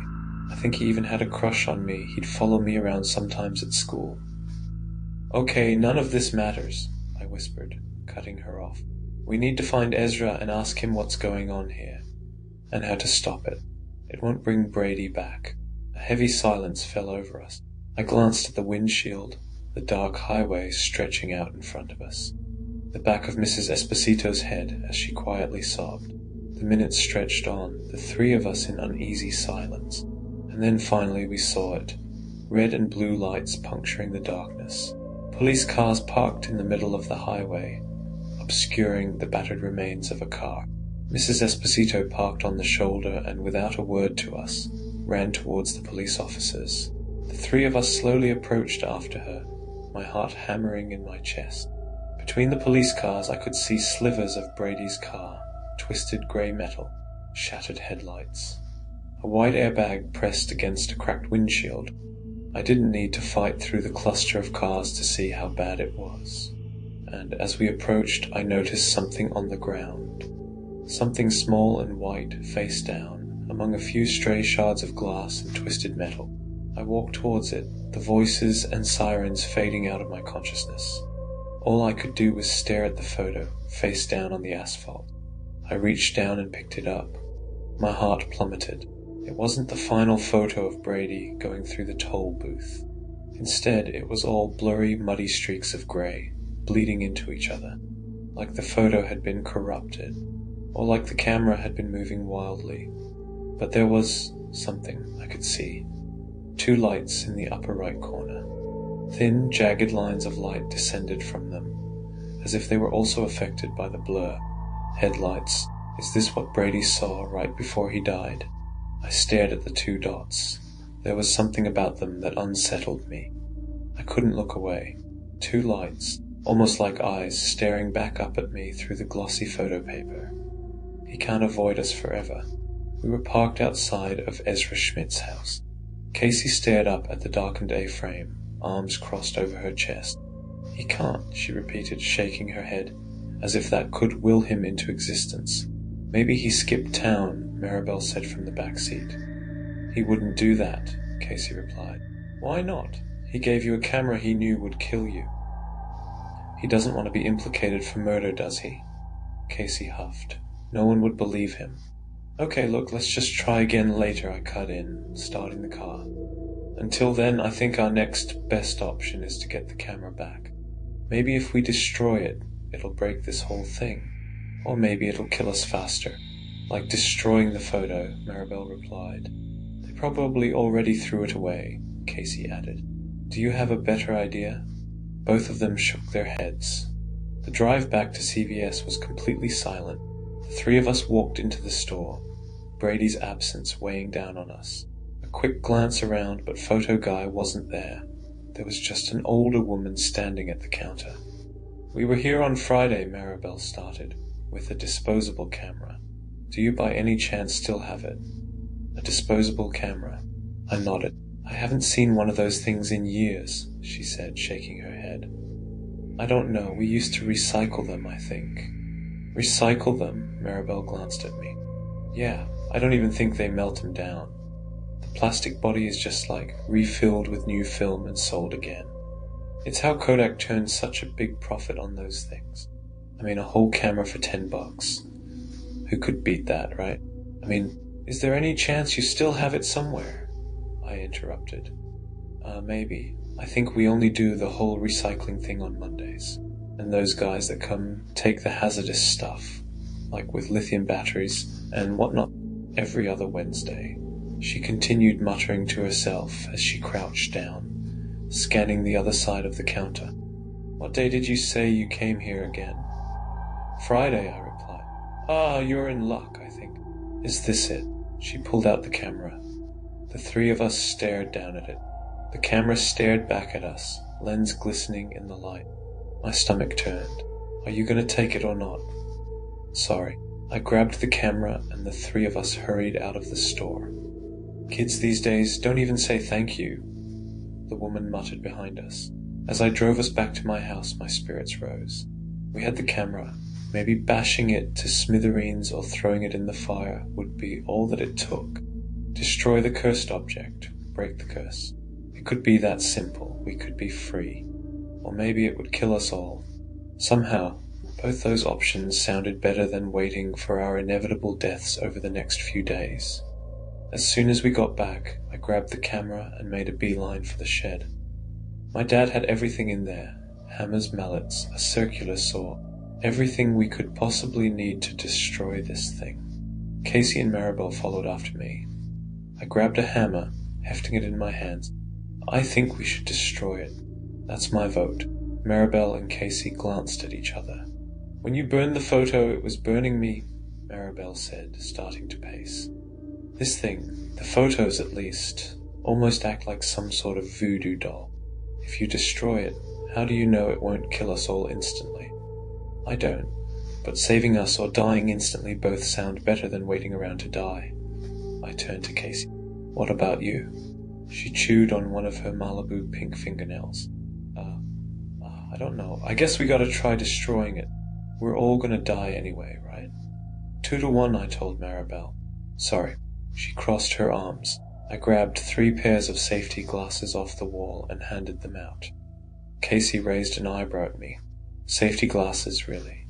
I think he even had a crush on me. He'd follow me around sometimes at school. Okay, none of this matters, I whispered, cutting her off. We need to find Ezra and ask him what's going on here, and how to stop it. It won't bring Brady back. A heavy silence fell over us. I glanced at the windshield, the dark highway stretching out in front of us. The back of Mrs. Esposito's head as she quietly sobbed. The minutes stretched on, the three of us in uneasy silence. And then finally we saw it. Red and blue lights puncturing the darkness. Police cars parked in the middle of the highway, obscuring the battered remains of a car. Mrs. Esposito parked on the shoulder and without a word to us, ran towards the police officers. The three of us slowly approached after her, my heart hammering in my chest. Between the police cars I could see slivers of Brady's car, twisted grey metal, shattered headlights. A white airbag pressed against a cracked windshield. I didn't need to fight through the cluster of cars to see how bad it was. And as we approached, I noticed something on the ground. Something small and white, face down, among a few stray shards of glass and twisted metal. I walked towards it, the voices and sirens fading out of my consciousness. All I could do was stare at the photo, face down on the asphalt. I reached down and picked it up. My heart plummeted. It wasn't the final photo of Brady going through the toll booth. Instead, it was all blurry, muddy streaks of grey, bleeding into each other, like the photo had been corrupted, or like the camera had been moving wildly. But there was something I could see. 2 lights in the upper right corner. Thin, jagged lines of light descended from them, as if they were also affected by the blur. Headlights. Is this what Brady saw right before he died? I stared at the 2 dots. There was something about them that unsettled me. I couldn't look away. 2 lights, almost like eyes, staring back up at me through the glossy photo paper. He can't avoid us forever. We were parked outside of Ezra Schmidt's house. Casey stared up at the darkened A-frame, arms crossed over her chest. He can't, she repeated, shaking her head, as if that could will him into existence. Maybe he skipped town, Maribel said from the back seat. He wouldn't do that, Casey replied. Why not? He gave you a camera he knew would kill you. He doesn't want to be implicated for murder, does he? Casey huffed. No one would believe him. Okay, look, let's just try again later, I cut in, starting the car. Until then, I think our next best option is to get the camera back. Maybe if we destroy it, it'll break this whole thing. Or maybe it'll kill us faster. Like destroying the photo, Maribel replied. They probably already threw it away, Casey added. Do you have a better idea? Both of them shook their heads. The drive back to CVS was completely silent. The 3 of us walked into the store, Brady's absence weighing down on us. A quick glance around, but photo guy wasn't there. There was just an older woman standing at the counter. We were here on Friday, Maribel started, with a disposable camera. Do you by any chance still have it? A disposable camera. I nodded. I haven't seen one of those things in years, she said, shaking her head. I don't know. We used to recycle them, I think. Recycle them? Maribel glanced at me. Yeah, I don't even think they melt them down. The plastic body is just like refilled with new film and sold again. It's how Kodak turned such a big profit on those things. I mean, a whole camera for $10. Who could beat that, right? I mean, is there any chance you still have it somewhere? I interrupted. Maybe. I think we only do the whole recycling thing on Mondays. And those guys that come take the hazardous stuff, like with lithium batteries and whatnot, every other Wednesday. She continued muttering to herself as she crouched down, scanning the other side of the counter. "What day did you say you came here again?" "Friday," I replied. "Ah, you're in luck, I think. Is this it?" She pulled out the camera. The three of us stared down at it. The camera stared back at us, lens glistening in the light. My stomach turned. "Are you going to take it or not?" "Sorry." I grabbed the camera and the three of us hurried out of the store. "Kids these days don't even say thank you," the woman muttered behind us. As I drove us back to my house, my spirits rose. We had the camera. Maybe bashing it to smithereens or throwing it in the fire would be all that it took. Destroy the cursed object, break the curse. It could be that simple. We could be free. Or maybe it would kill us all. Somehow, both those options sounded better than waiting for our inevitable deaths over the next few days. As soon as we got back, I grabbed the camera and made a beeline for the shed. My dad had everything in there: hammers, mallets, a circular saw, everything we could possibly need to destroy this thing. Casey and Maribel followed after me. I grabbed a hammer, hefting it in my hands. "I think we should destroy it. That's my vote." Maribel and Casey glanced at each other. "When you burned the photo, it was burning me," Maribel said, starting to pace. "This thing, the photos at least, almost act like some sort of voodoo doll. If you destroy it, how do you know it won't kill us all instantly?" "I don't, but saving us or dying instantly both sound better than waiting around to die." I turned to Casey. "What about you?" She chewed on one of her Malibu pink fingernails. I don't know. I guess we gotta try destroying it. We're all gonna die anyway, right?" 2-1, I told Maribel. "Sorry." She crossed her arms. I grabbed 3 pairs of safety glasses off the wall and handed them out. Casey raised an eyebrow at me. "Safety glasses, really?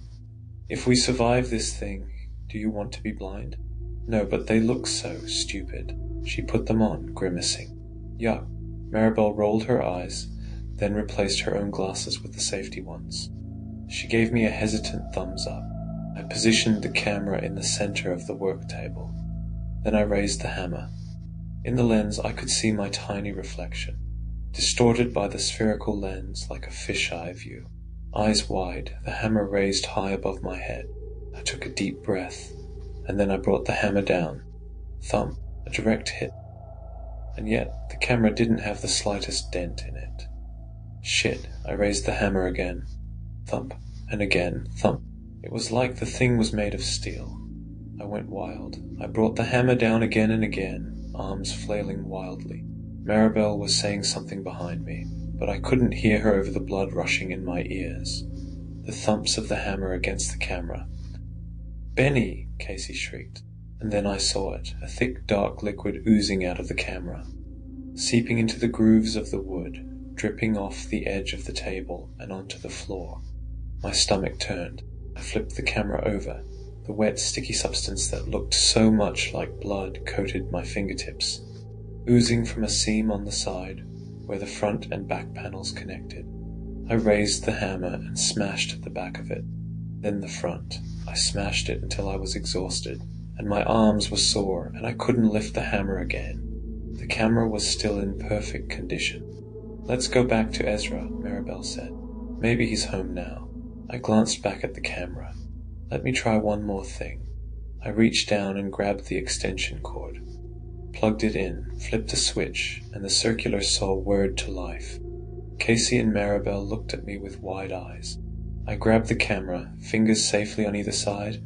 If we survive this thing, do you want to be blind?" "No, but they look so stupid." She put them on, grimacing. "Yuck." Maribel rolled her eyes, then replaced her own glasses with the safety ones. She gave me a hesitant thumbs up. I positioned the camera in the center of the work table. Then I raised the hammer. In the lens, I could see my tiny reflection, distorted by the spherical lens like a fisheye view. Eyes wide, the hammer raised high above my head. I took a deep breath, and then I brought the hammer down. Thump, a direct hit. And yet, the camera didn't have the slightest dent in it. Shit, I raised the hammer again. Thump, and again, thump. It was like the thing was made of steel. I went wild. I brought the hammer down again and again, arms flailing wildly. Maribel was saying something behind me, but I couldn't hear her over the blood rushing in my ears. The thumps of the hammer against the camera. "Benny!" Casey shrieked. And then I saw it, a thick dark liquid oozing out of the camera, seeping into the grooves of the wood, dripping off the edge of the table and onto the floor. My stomach turned. I flipped the camera over. The wet, sticky substance that looked so much like blood coated my fingertips, oozing from a seam on the side where the front and back panels connected. I raised the hammer and smashed at the back of it, then the front. I smashed it until I was exhausted, and my arms were sore, and I couldn't lift the hammer again. The camera was still in perfect condition. "Let's go back to Ezra," Maribel said. "Maybe he's home now." I glanced back at the camera. "Let me try one more thing." I reached down and grabbed the extension cord, plugged it in, flipped a switch, and the circular saw whirred to life. Casey and Maribel looked at me with wide eyes. I grabbed the camera, fingers safely on either side,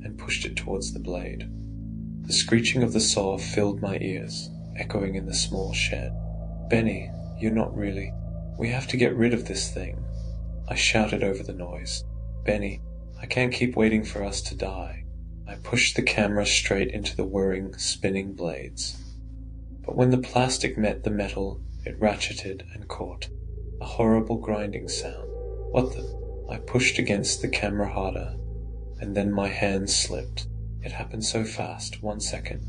and pushed it towards the blade. The screeching of the saw filled my ears, echoing in the small shed. "Benny, you're not really... We have to get rid of this thing." I shouted over the noise. "Benny, I can't keep waiting for us to die." I pushed the camera straight into the whirring, spinning blades. But when the plastic met the metal, it ratcheted and caught. A horrible grinding sound. "What the..." I pushed against the camera harder, and then my hands slipped. It happened so fast, 1 second.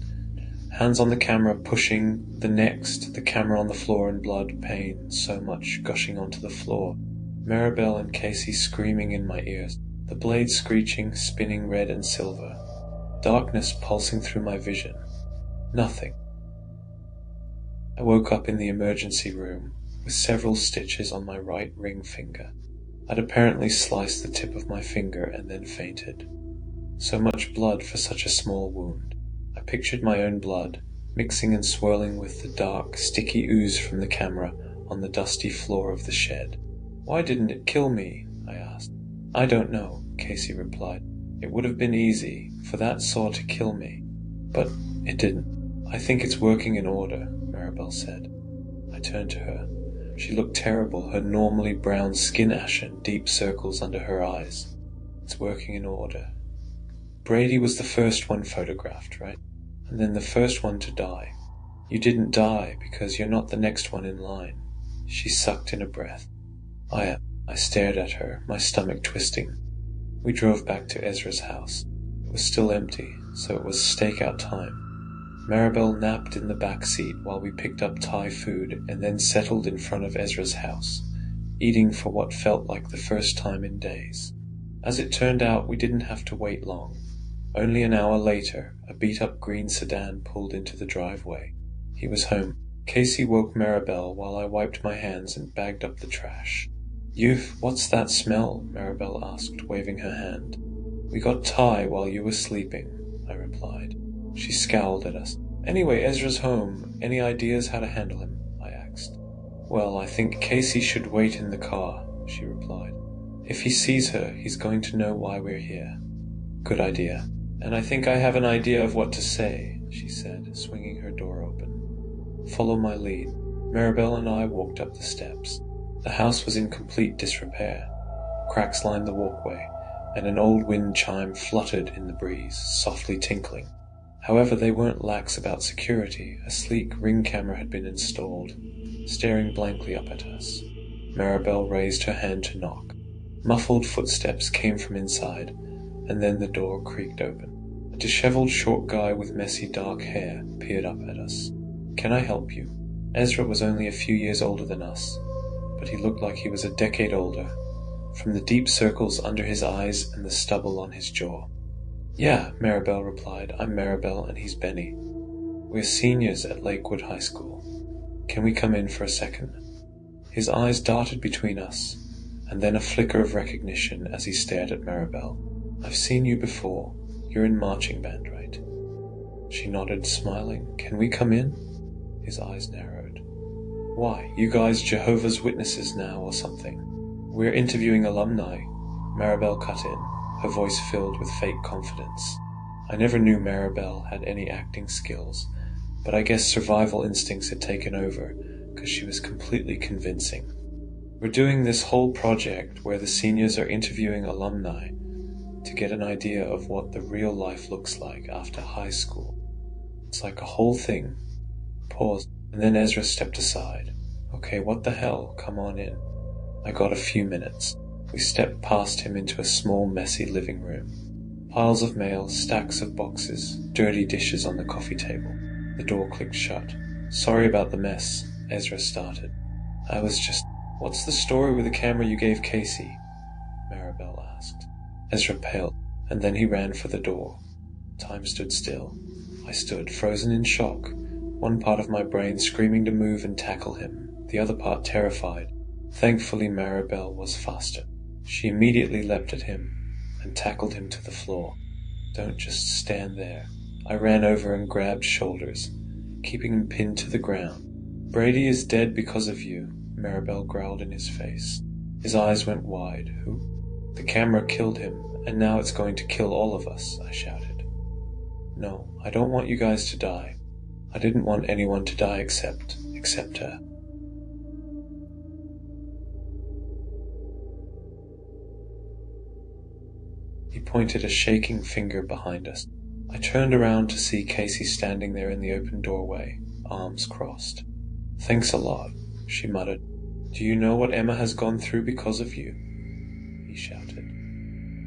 Hands on the camera pushing, the next, the camera on the floor and blood, pain, so much gushing onto the floor. Maribel and Casey screaming in my ears. The blade screeching, spinning red and silver. Darkness pulsing through my vision. Nothing. I woke up in the emergency room, with several stitches on my right ring finger. I'd apparently sliced the tip of my finger and then fainted. So much blood for such a small wound. I pictured my own blood, mixing and swirling with the dark, sticky ooze from the camera on the dusty floor of the shed. "Why didn't it kill me?" I asked. "I don't know," Casey replied. "It would have been easy for that saw to kill me, but it didn't." "I think it's working in order," Maribel said. I turned to her. She looked terrible, her normally brown skin ashen, deep circles under her eyes. "It's working in order. Brady was the first one photographed, right? And then the first one to die. You didn't die because you're not the next one in line." She sucked in a breath. "I am." I stared at her, my stomach twisting. We drove back to Ezra's house. It was still empty, so it was stakeout time. Maribel napped in the back seat while we picked up Thai food and then settled in front of Ezra's house, eating for what felt like the first time in days. As it turned out, we didn't have to wait long. Only an hour later, a beat-up green sedan pulled into the driveway. He was home. Casey woke Maribel while I wiped my hands and bagged up the trash. What's that smell?" Maribel asked, waving her hand. "We got Thai while you were sleeping," I replied. She scowled at us. "Anyway, Ezra's home. Any ideas how to handle him?" I asked. "Well, I think Casey should wait in the car," she replied. "If he sees her, he's going to know why we're here." "Good idea. And I think I have an idea of what to say," she said, swinging her door open. "Follow my lead." Maribel and I walked up the steps. The house was in complete disrepair. Cracks lined the walkway, and an old wind chime fluttered in the breeze, softly tinkling. However, they weren't lax about security. A sleek ring camera had been installed, staring blankly up at us. Maribel raised her hand to knock. Muffled footsteps came from inside, and then the door creaked open. A disheveled short guy with messy dark hair peered up at us. "Can I help you?" Ezra was only a few years older than us, but he looked like he was a decade older, from the deep circles under his eyes and the stubble on his jaw. "Yeah," Maribel replied. "I'm Maribel and he's Benny. We're seniors at Lakewood High School. Can we come in for a second?" His eyes darted between us, and then a flicker of recognition as he stared at Maribel. "I've seen you before. You're in marching band, right?" She nodded, smiling. "Can we come in?" His eyes narrowed. "Why, you guys Jehovah's Witnesses now or something?" "We're interviewing alumni," Maribel cut in, her voice filled with fake confidence. I never knew Maribel had any acting skills, but I guess survival instincts had taken over, because she was completely convincing. "We're doing this whole project where the seniors are interviewing alumni to get an idea of what the real life looks like after high school. It's like a whole thing." Pause, and then Ezra stepped aside. "Okay, what the hell? Come on in." I got a few minutes. We stepped past him into a small, messy living room. Piles of mail, stacks of boxes, dirty dishes on the coffee table. The door clicked shut. "Sorry about the mess," Ezra started. "What's the story with the camera you gave Casey?" Maribel asked. Ezra paled, and then he ran for the door. Time stood still. I stood, frozen in shock, one part of my brain screaming to move and tackle him, the other part terrified. Thankfully, Maribel was faster. She immediately leapt at him and tackled him to the floor. "Don't just stand there." I ran over and grabbed shoulders, keeping him pinned to the ground. "Brady is dead because of you," Maribel growled in his face. His eyes went wide. "Who?" "The camera killed him, and now it's going to kill all of us," I shouted. "No, I don't want you guys to die. I didn't want anyone to die except her." He pointed a shaking finger behind us. I turned around to see Casey standing there in the open doorway, arms crossed. "Thanks a lot," she muttered. "Do you know what Emma has gone through because of you?" He shouted.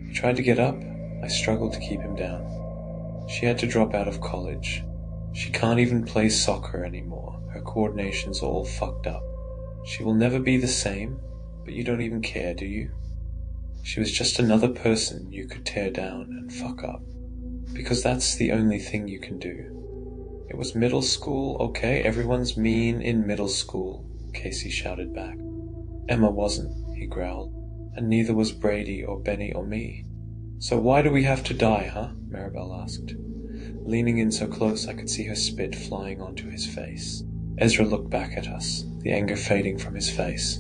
He tried to get up. I struggled to keep him down. She had to drop out of college. She can't even play soccer anymore. Her coordination's all fucked up. She will never be the same, but you don't even care, do you? She was just another person you could tear down and fuck up, because that's the only thing you can do. It was middle school, okay? Everyone's mean in middle school. Casey shouted back. Emma wasn't, he growled, and neither was Brady or Benny or me. So why do we have to die, huh? Maribel asked, leaning in so close I could see her spit flying onto his face. Ezra looked back at us, the anger fading from his face.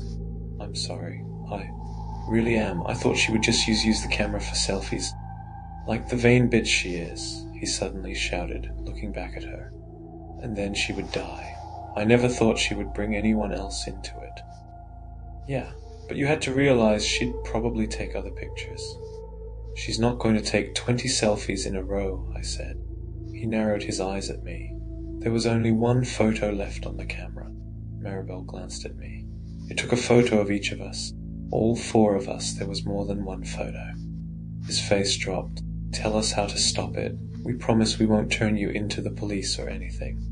I'm sorry. I really am. I thought she would just use the camera for selfies. Like the vain bitch she is, he suddenly shouted, looking back at her. And then she would die. I never thought she would bring anyone else into it. Yeah, but you had to realize she'd probably take other pictures. She's not going to take 20 selfies in a row, I said. He narrowed his eyes at me. There was only one photo left on the camera. Maribel glanced at me. It took a photo of each of us. All 4 of us, there was more than one photo. His face dropped. Tell us how to stop it. We promise we won't turn you into the police or anything.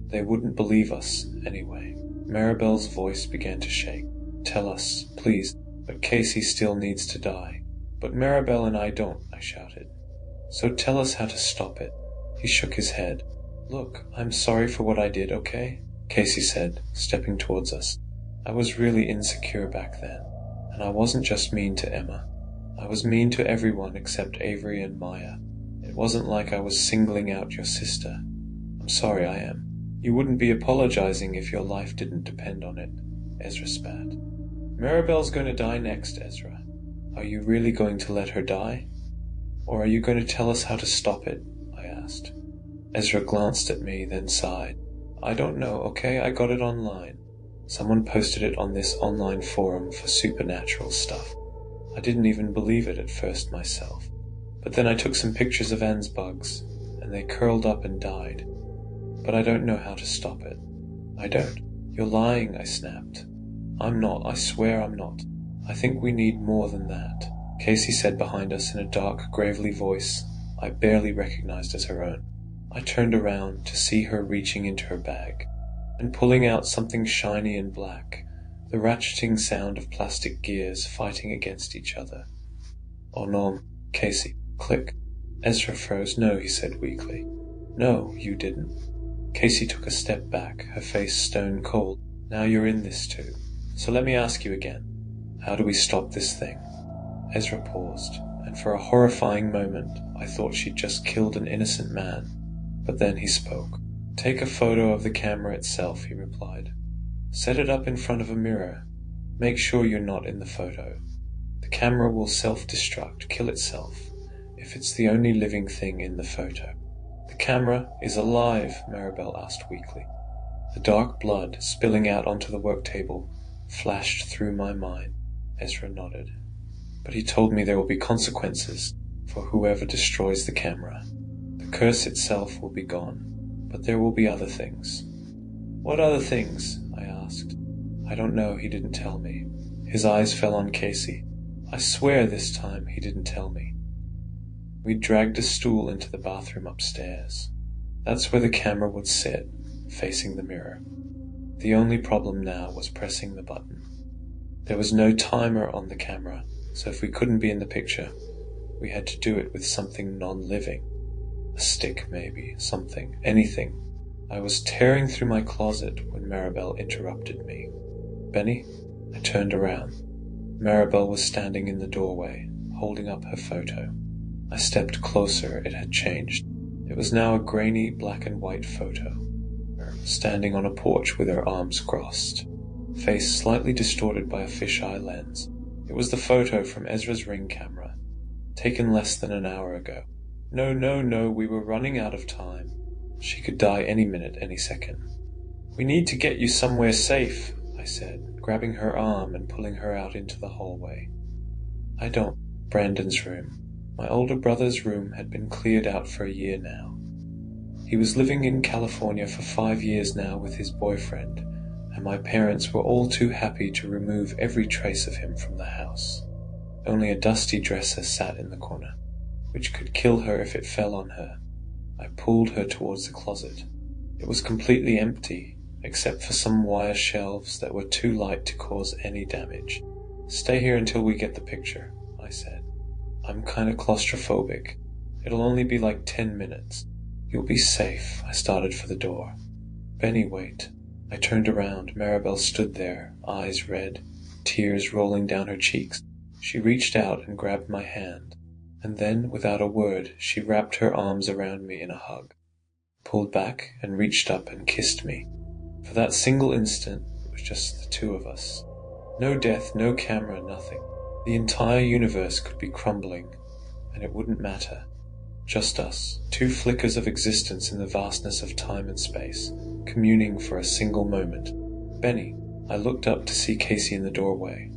They wouldn't believe us, anyway. Maribel's voice began to shake. Tell us, please, but Casey still needs to die. But Maribel and I don't, I shouted. So tell us how to stop it. He shook his head. Look, I'm sorry for what I did, okay? Casey said, stepping towards us. I was really insecure back then, and I wasn't just mean to Emma. I was mean to everyone except Avery and Maya. It wasn't like I was singling out your sister. I'm sorry, I am. You wouldn't be apologizing if your life didn't depend on it, Ezra spat. Maribel's going to die next, Ezra. Are you really going to let her die? Or are you going to tell us how to stop it? I asked. Ezra glanced at me, then sighed. I don't know, okay? I got it online. Someone posted it on this online forum for supernatural stuff. I didn't even believe it at first myself. But then I took some pictures of Anne's bugs, and they curled up and died. But I don't know how to stop it. I don't. You're lying, I snapped. I'm not. I swear I'm not. I think we need more than that, Casey said behind us in a dark, gravelly voice I barely recognized as her own. I turned around to see her reaching into her bag and pulling out something shiny and black, the ratcheting sound of plastic gears fighting against each other. Oh no, Casey. Click. Ezra froze. No, he said weakly. No, you didn't. Casey took a step back, her face stone cold. Now you're in this too. So let me ask you again. How do we stop this thing? Ezra paused, and for a horrifying moment I thought she'd just killed an innocent man. But then he spoke. Take a photo of the camera itself, he replied. Set it up in front of a mirror. Make sure you're not in the photo. The camera will self-destruct, kill itself, if it's the only living thing in the photo. The camera is alive, Maribel asked weakly. The dark blood spilling out onto the work table flashed through my mind. Ezra nodded. But he told me there will be consequences for whoever destroys the camera. The curse itself will be gone, but there will be other things. What other things? I asked. I don't know, he didn't tell me. His eyes fell on Casey. I swear this time he didn't tell me. We dragged a stool into the bathroom upstairs. That's where the camera would sit, facing the mirror. The only problem now was pressing the button. There was no timer on the camera, so if we couldn't be in the picture, we had to do it with something non-living. A stick, maybe, something, anything. I was tearing through my closet when Maribel interrupted me. Benny? I turned around. Maribel was standing in the doorway, holding up her photo. I stepped closer. It had changed. It was now a grainy black and white photo. Standing on a porch with her arms crossed, face slightly distorted by a fisheye lens. It was the photo from Ezra's Ring camera, taken less than an hour ago. No, we were running out of time. She could die any minute, any second. We need to get you somewhere safe, I said, grabbing her arm and pulling her out into the hallway. I don't. Brandon's room. My older brother's room had been cleared out for a year now. He was living in California for 5 years now with his boyfriend, and my parents were all too happy to remove every trace of him from the house. Only a dusty dresser sat in the corner, which could kill her if it fell on her. I pulled her towards the closet. It was completely empty, except for some wire shelves that were too light to cause any damage. Stay here until we get the picture, I said. I'm kinda claustrophobic. It'll only be like 10 minutes. You'll be safe. I started for the door. Benny, wait. I turned around. Maribel stood there, eyes red, tears rolling down her cheeks. She reached out and grabbed my hand, and then, without a word, she wrapped her arms around me in a hug, pulled back and reached up and kissed me. For that single instant, it was just the two of us. No death, no camera, nothing. The entire universe could be crumbling, and it wouldn't matter. Just us, two flickers of existence in the vastness of time and space, communing for a single moment. Benny, I looked up to see Casey in the doorway.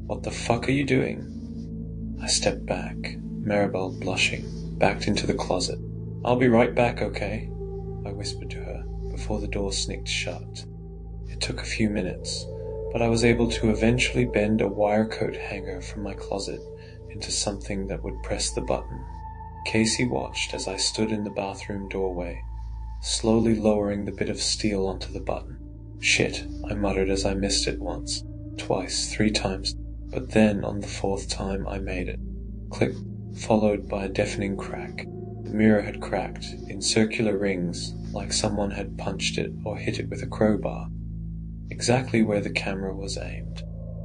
What the fuck are you doing? I stepped back. Maribel, blushing, backed into the closet. I'll be right back, okay? I whispered to her, before the door snicked shut. It took a few minutes, but I was able to eventually bend a wire coat hanger from my closet into something that would press the button. Casey watched as I stood in the bathroom doorway, slowly lowering the bit of steel onto the button. Shit, I muttered as I missed it once, twice, 3 times, but then on the 4th time I made it. Click, followed by a deafening crack. The mirror had cracked, in circular rings, like someone had punched it or hit it with a crowbar, exactly where the camera was aimed.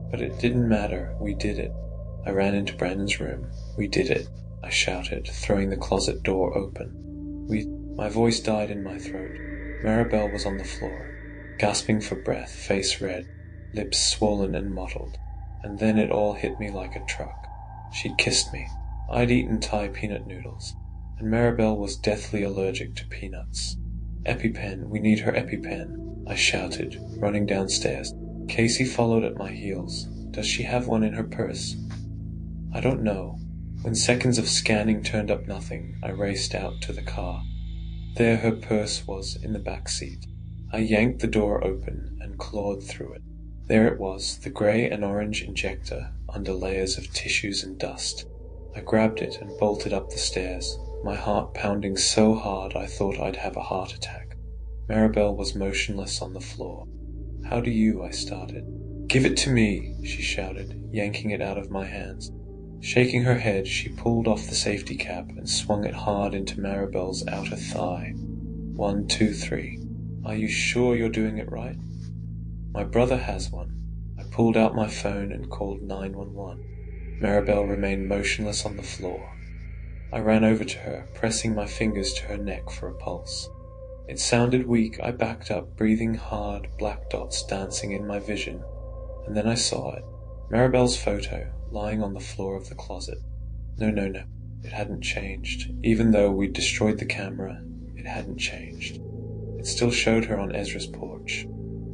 But it didn't matter, we did it. I ran into Brandon's room. We did it, I shouted, throwing the closet door open. My voice died in my throat. Maribel was on the floor, gasping for breath, face red, lips swollen and mottled. And then it all hit me like a truck. She'd kissed me. I'd eaten Thai peanut noodles, and Maribel was deathly allergic to peanuts. EpiPen, we need her EpiPen, I shouted, running downstairs. Casey followed at my heels. Does she have one in her purse? I don't know. When seconds of scanning turned up nothing, I raced out to the car. There her purse was, in the back seat. I yanked the door open and clawed through it. There it was, the grey and orange injector under layers of tissues and dust. I grabbed it and bolted up the stairs, my heart pounding so hard I thought I'd have a heart attack. Maribel was motionless on the floor. How do you? I started. Give it to me, she shouted, yanking it out of my hands. Shaking her head, she pulled off the safety cap and swung it hard into Maribel's outer thigh. 1, 2, 3. Are you sure you're doing it right? My brother has one. I pulled out my phone and called 911. Maribel remained motionless on the floor. I ran over to her, pressing my fingers to her neck for a pulse. It sounded weak. I backed up, breathing hard, black dots dancing in my vision. And then I saw it. Maribel's photo, lying on the floor of the closet. No. It hadn't changed. Even though we'd destroyed the camera, it hadn't changed. It still showed her on Ezra's porch.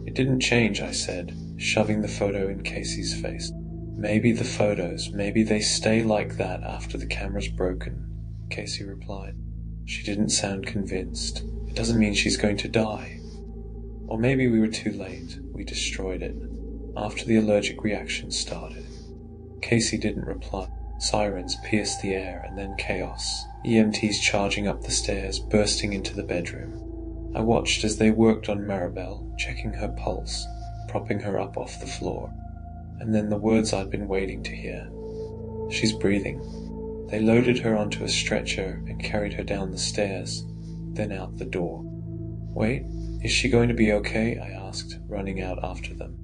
It didn't change, I said, shoving the photo in Casey's face. Maybe the photos, maybe they stay like that after the camera's broken, Casey replied. She didn't sound convinced. It doesn't mean she's going to die. Or maybe we were too late. We destroyed it. After the allergic reaction started. Casey didn't reply. Sirens pierced the air, and then chaos. EMTs charging up the stairs, bursting into the bedroom. I watched as they worked on Maribel, checking her pulse, propping her up off the floor. And then the words I'd been waiting to hear. She's breathing. They loaded her onto a stretcher and carried her down the stairs, then out the door. Wait, is she going to be okay? I asked, running out after them.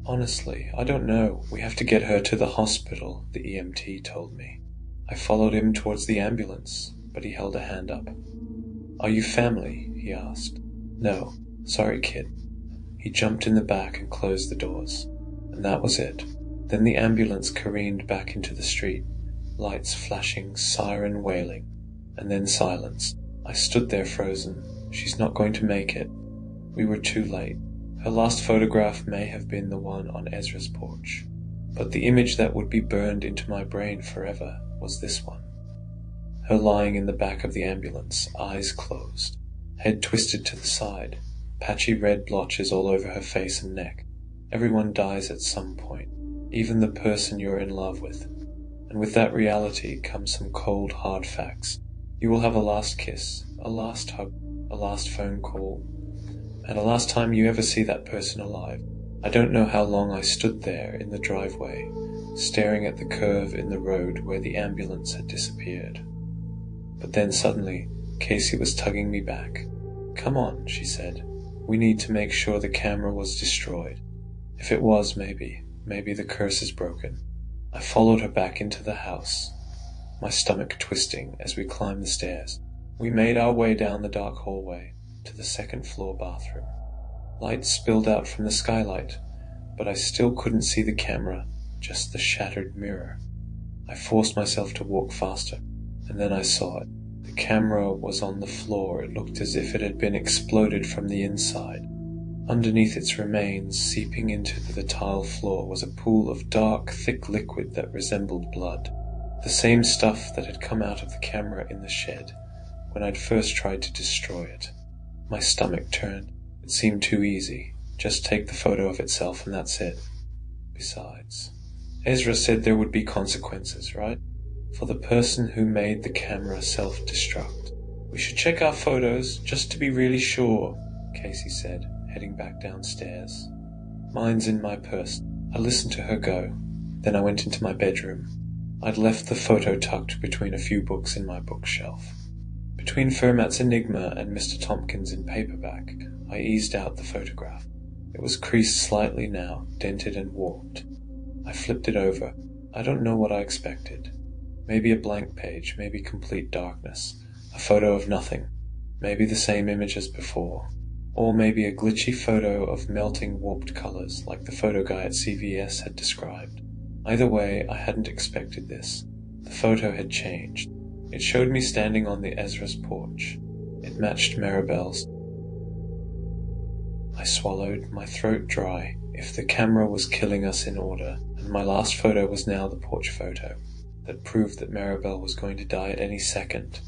Honestly, I don't know. We have to get her to the hospital, the EMT told me. I followed him towards the ambulance, but he held a hand up. Are you family? He asked. No. Sorry, kid. He jumped in the back and closed the doors. And that was it. Then the ambulance careened back into the street, lights flashing, siren wailing, and then silence. I stood there frozen. She's not going to make it. We were too late. Her last photograph may have been the one on Ezra's porch, but the image that would be burned into my brain forever was this one. Her lying in the back of the ambulance, eyes closed, head twisted to the side, patchy red blotches all over her face and neck. Everyone dies at some point, even the person you're in love with. And with that reality comes some cold, hard facts. You will have a last kiss, a last hug, a last phone call, and a last time you ever see that person alive. I don't know how long I stood there in the driveway, staring at the curve in the road where the ambulance had disappeared. But then suddenly, Casey was tugging me back. Come on, she said. We need to make sure the camera was destroyed. If it was, maybe the curse is broken. I followed her back into the house, my stomach twisting as we climbed the stairs. We made our way down the dark hallway to the second-floor bathroom. Light spilled out from the skylight, but I still couldn't see the camera, just the shattered mirror. I forced myself to walk faster, and then I saw it. The camera was on the floor. It looked as if it had been exploded from the inside. Underneath its remains, seeping into the tile floor, was a pool of dark, thick liquid that resembled blood. The same stuff that had come out of the camera in the shed when I'd first tried to destroy it. My stomach turned. It seemed too easy. Just take the photo of itself and that's it. Besides, Ezra said there would be consequences, right? For the person who made the camera self-destruct. We should check our photos just to be really sure, Casey said, heading back downstairs. Mine's in my purse. I listened to her go. Then I went into my bedroom. I'd left the photo tucked between a few books in my bookshelf. Between Fermat's Enigma and Mr. Tompkins in paperback, I eased out the photograph. It was creased slightly now, dented and warped. I flipped it over. I don't know what I expected. Maybe a blank page, maybe complete darkness. A photo of nothing. Maybe the same image as before. Or maybe a glitchy photo of melting warped colors like the photo guy at CVS had described. Either way, I hadn't expected this. The photo had changed. It showed me standing on the Ezra's porch. It matched Maribel's. I swallowed, my throat dry. If the camera was killing us in order, and my last photo was now the porch photo, that proved that Maribel was going to die at any second.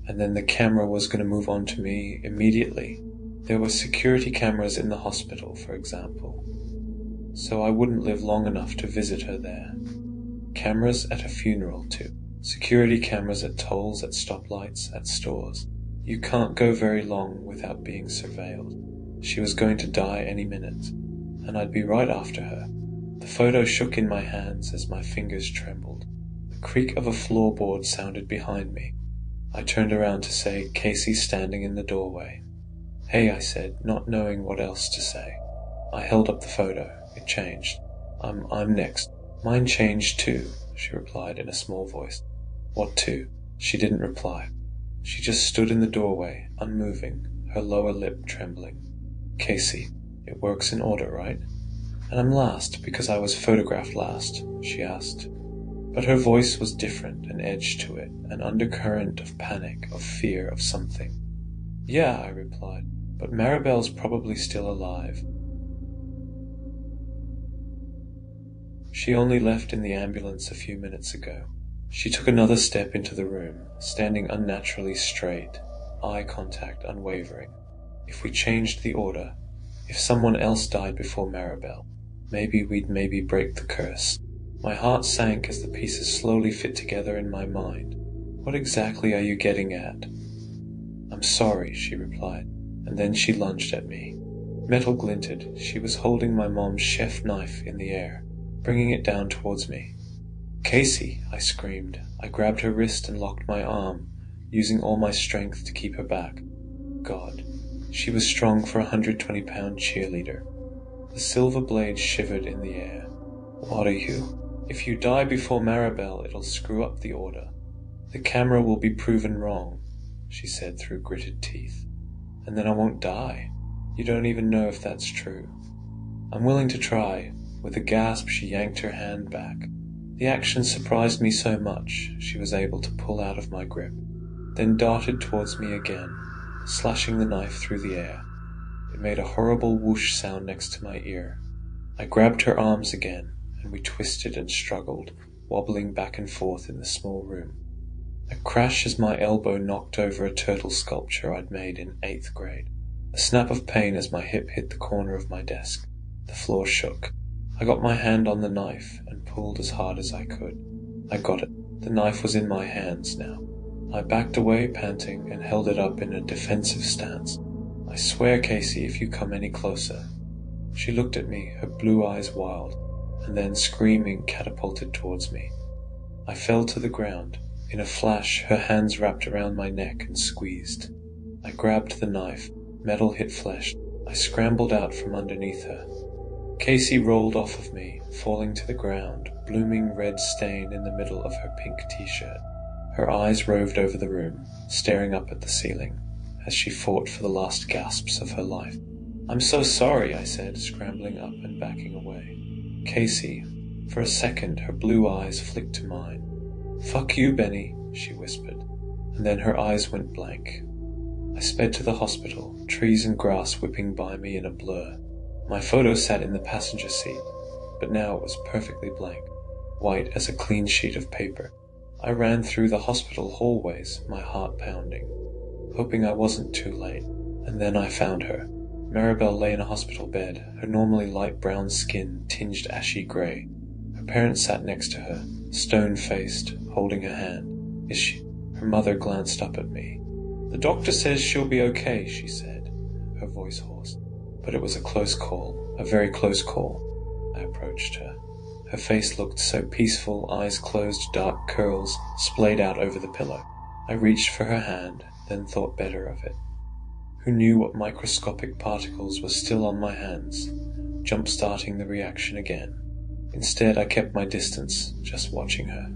And then the camera was going to move on to me immediately. There were security cameras in the hospital, for example. So I wouldn't live long enough to visit her there. Cameras at a funeral, too. Security cameras at tolls, at stoplights, at stores. You can't go very long without being surveilled. She was going to die any minute, and I'd be right after her. The photo shook in my hands as my fingers trembled. The creak of a floorboard sounded behind me. I turned around to say, Casey standing in the doorway. Hey, I said, not knowing what else to say. I held up the photo. It changed. I'm next. Mine changed too, she replied in a small voice. What too? She didn't reply. She just stood in the doorway, unmoving, her lower lip trembling. Casey, it works in order, right? And I'm last because I was photographed last, she asked. But her voice was different, an edge to it, an undercurrent of panic, of fear, of something. Yeah, I replied, but Maribel's probably still alive. She only left in the ambulance a few minutes ago. She took another step into the room, standing unnaturally straight, eye contact unwavering. If we changed the order, if someone else died before Maribel, we'd break the curse. My heart sank as the pieces slowly fit together in my mind. What exactly are you getting at? I'm sorry, she replied, and then she lunged at me. Metal glinted. She was holding my mom's chef knife in the air, bringing it down towards me. Casey, I screamed. I grabbed her wrist and locked my arm, using all my strength to keep her back. God, she was strong for a 120-pound cheerleader. The silver blade shivered in the air. What are you? If you die before Maribel, it'll screw up the order. The camera will be proven wrong, she said through gritted teeth. And then I won't die. You don't even know if that's true. I'm willing to try. With a gasp, she yanked her hand back. The action surprised me so much, she was able to pull out of my grip, then darted towards me again, slashing the knife through the air. It made a horrible whoosh sound next to my ear. I grabbed her arms again, and we twisted and struggled, wobbling back and forth in the small room. A crash as my elbow knocked over a turtle sculpture I'd made in 8th grade. A snap of pain as my hip hit the corner of my desk. The floor shook. I got my hand on the knife and pulled as hard as I could. I got it. The knife was in my hands now. I backed away, panting, and held it up in a defensive stance. I swear, Casey, if you come any closer. She looked at me, her blue eyes wild, and then, screaming, catapulted towards me. I fell to the ground. In a flash, her hands wrapped around my neck and squeezed. I grabbed the knife. Metal hit flesh. I scrambled out from underneath her. Casey rolled off of me, falling to the ground, blooming red stain in the middle of her pink t-shirt. Her eyes roved over the room, staring up at the ceiling, as she fought for the last gasps of her life. "I'm so sorry," I said, scrambling up and backing away. Casey, for a second, her blue eyes flicked to mine. "Fuck you, Benny," she whispered, and then her eyes went blank. I sped to the hospital, trees and grass whipping by me in a blur. My photo sat in the passenger seat, but now it was perfectly blank, white as a clean sheet of paper. I ran through the hospital hallways, my heart pounding, hoping I wasn't too late, and then I found her. Maribel lay in a hospital bed, her normally light brown skin tinged ashy grey. Her parents sat next to her, stone-faced, holding her hand. "Is she?" Her mother glanced up at me. "The doctor says she'll be okay," she said, her voice hoarse. But it was a close call, a very close call. I approached her. Her face looked so peaceful, eyes closed, dark curls splayed out over the pillow. I reached for her hand, then thought better of it. Who knew what microscopic particles were still on my hands, jump-starting the reaction again. Instead, I kept my distance, just watching her,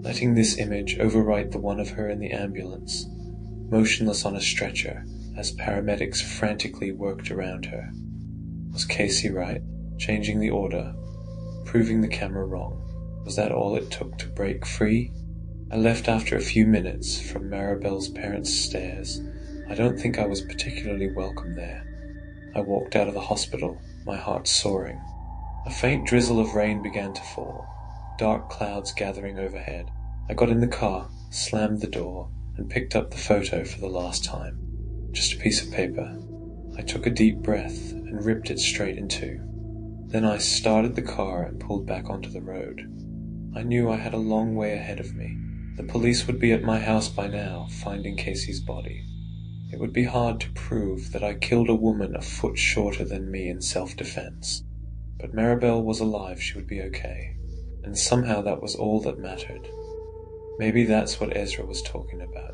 letting this image overwrite the one of her in the ambulance, motionless on a stretcher, as paramedics frantically worked around her. Was Casey right? Changing the order? Proving the camera wrong? Was that all it took to break free? I left after a few minutes from Maribel's parents' stares. I don't think I was particularly welcome there. I walked out of the hospital, my heart soaring. A faint drizzle of rain began to fall, dark clouds gathering overhead. I got in the car, slammed the door, and picked up the photo for the last time. Just a piece of paper. I took a deep breath and ripped it straight in two. Then I started the car and pulled back onto the road. I knew I had a long way ahead of me. The police would be at my house by now, finding Casey's body. It would be hard to prove that I killed a woman a foot shorter than me in self-defense. But Maribel was alive, she would be okay. And somehow that was all that mattered. Maybe that's what Ezra was talking about,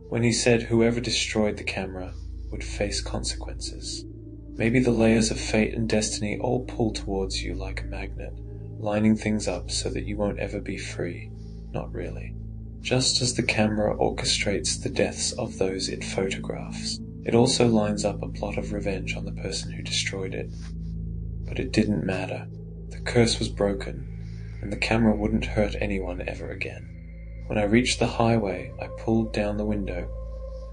when he said whoever destroyed the camera would face consequences. Maybe the layers of fate and destiny all pull towards you like a magnet, lining things up so that you won't ever be free. Not really. Just as the camera orchestrates the deaths of those it photographs, it also lines up a plot of revenge on the person who destroyed it. But it didn't matter. The curse was broken, and the camera wouldn't hurt anyone ever again. When I reached the highway, I pulled down the window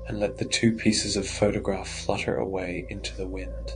and let the two pieces of photograph flutter away into the wind.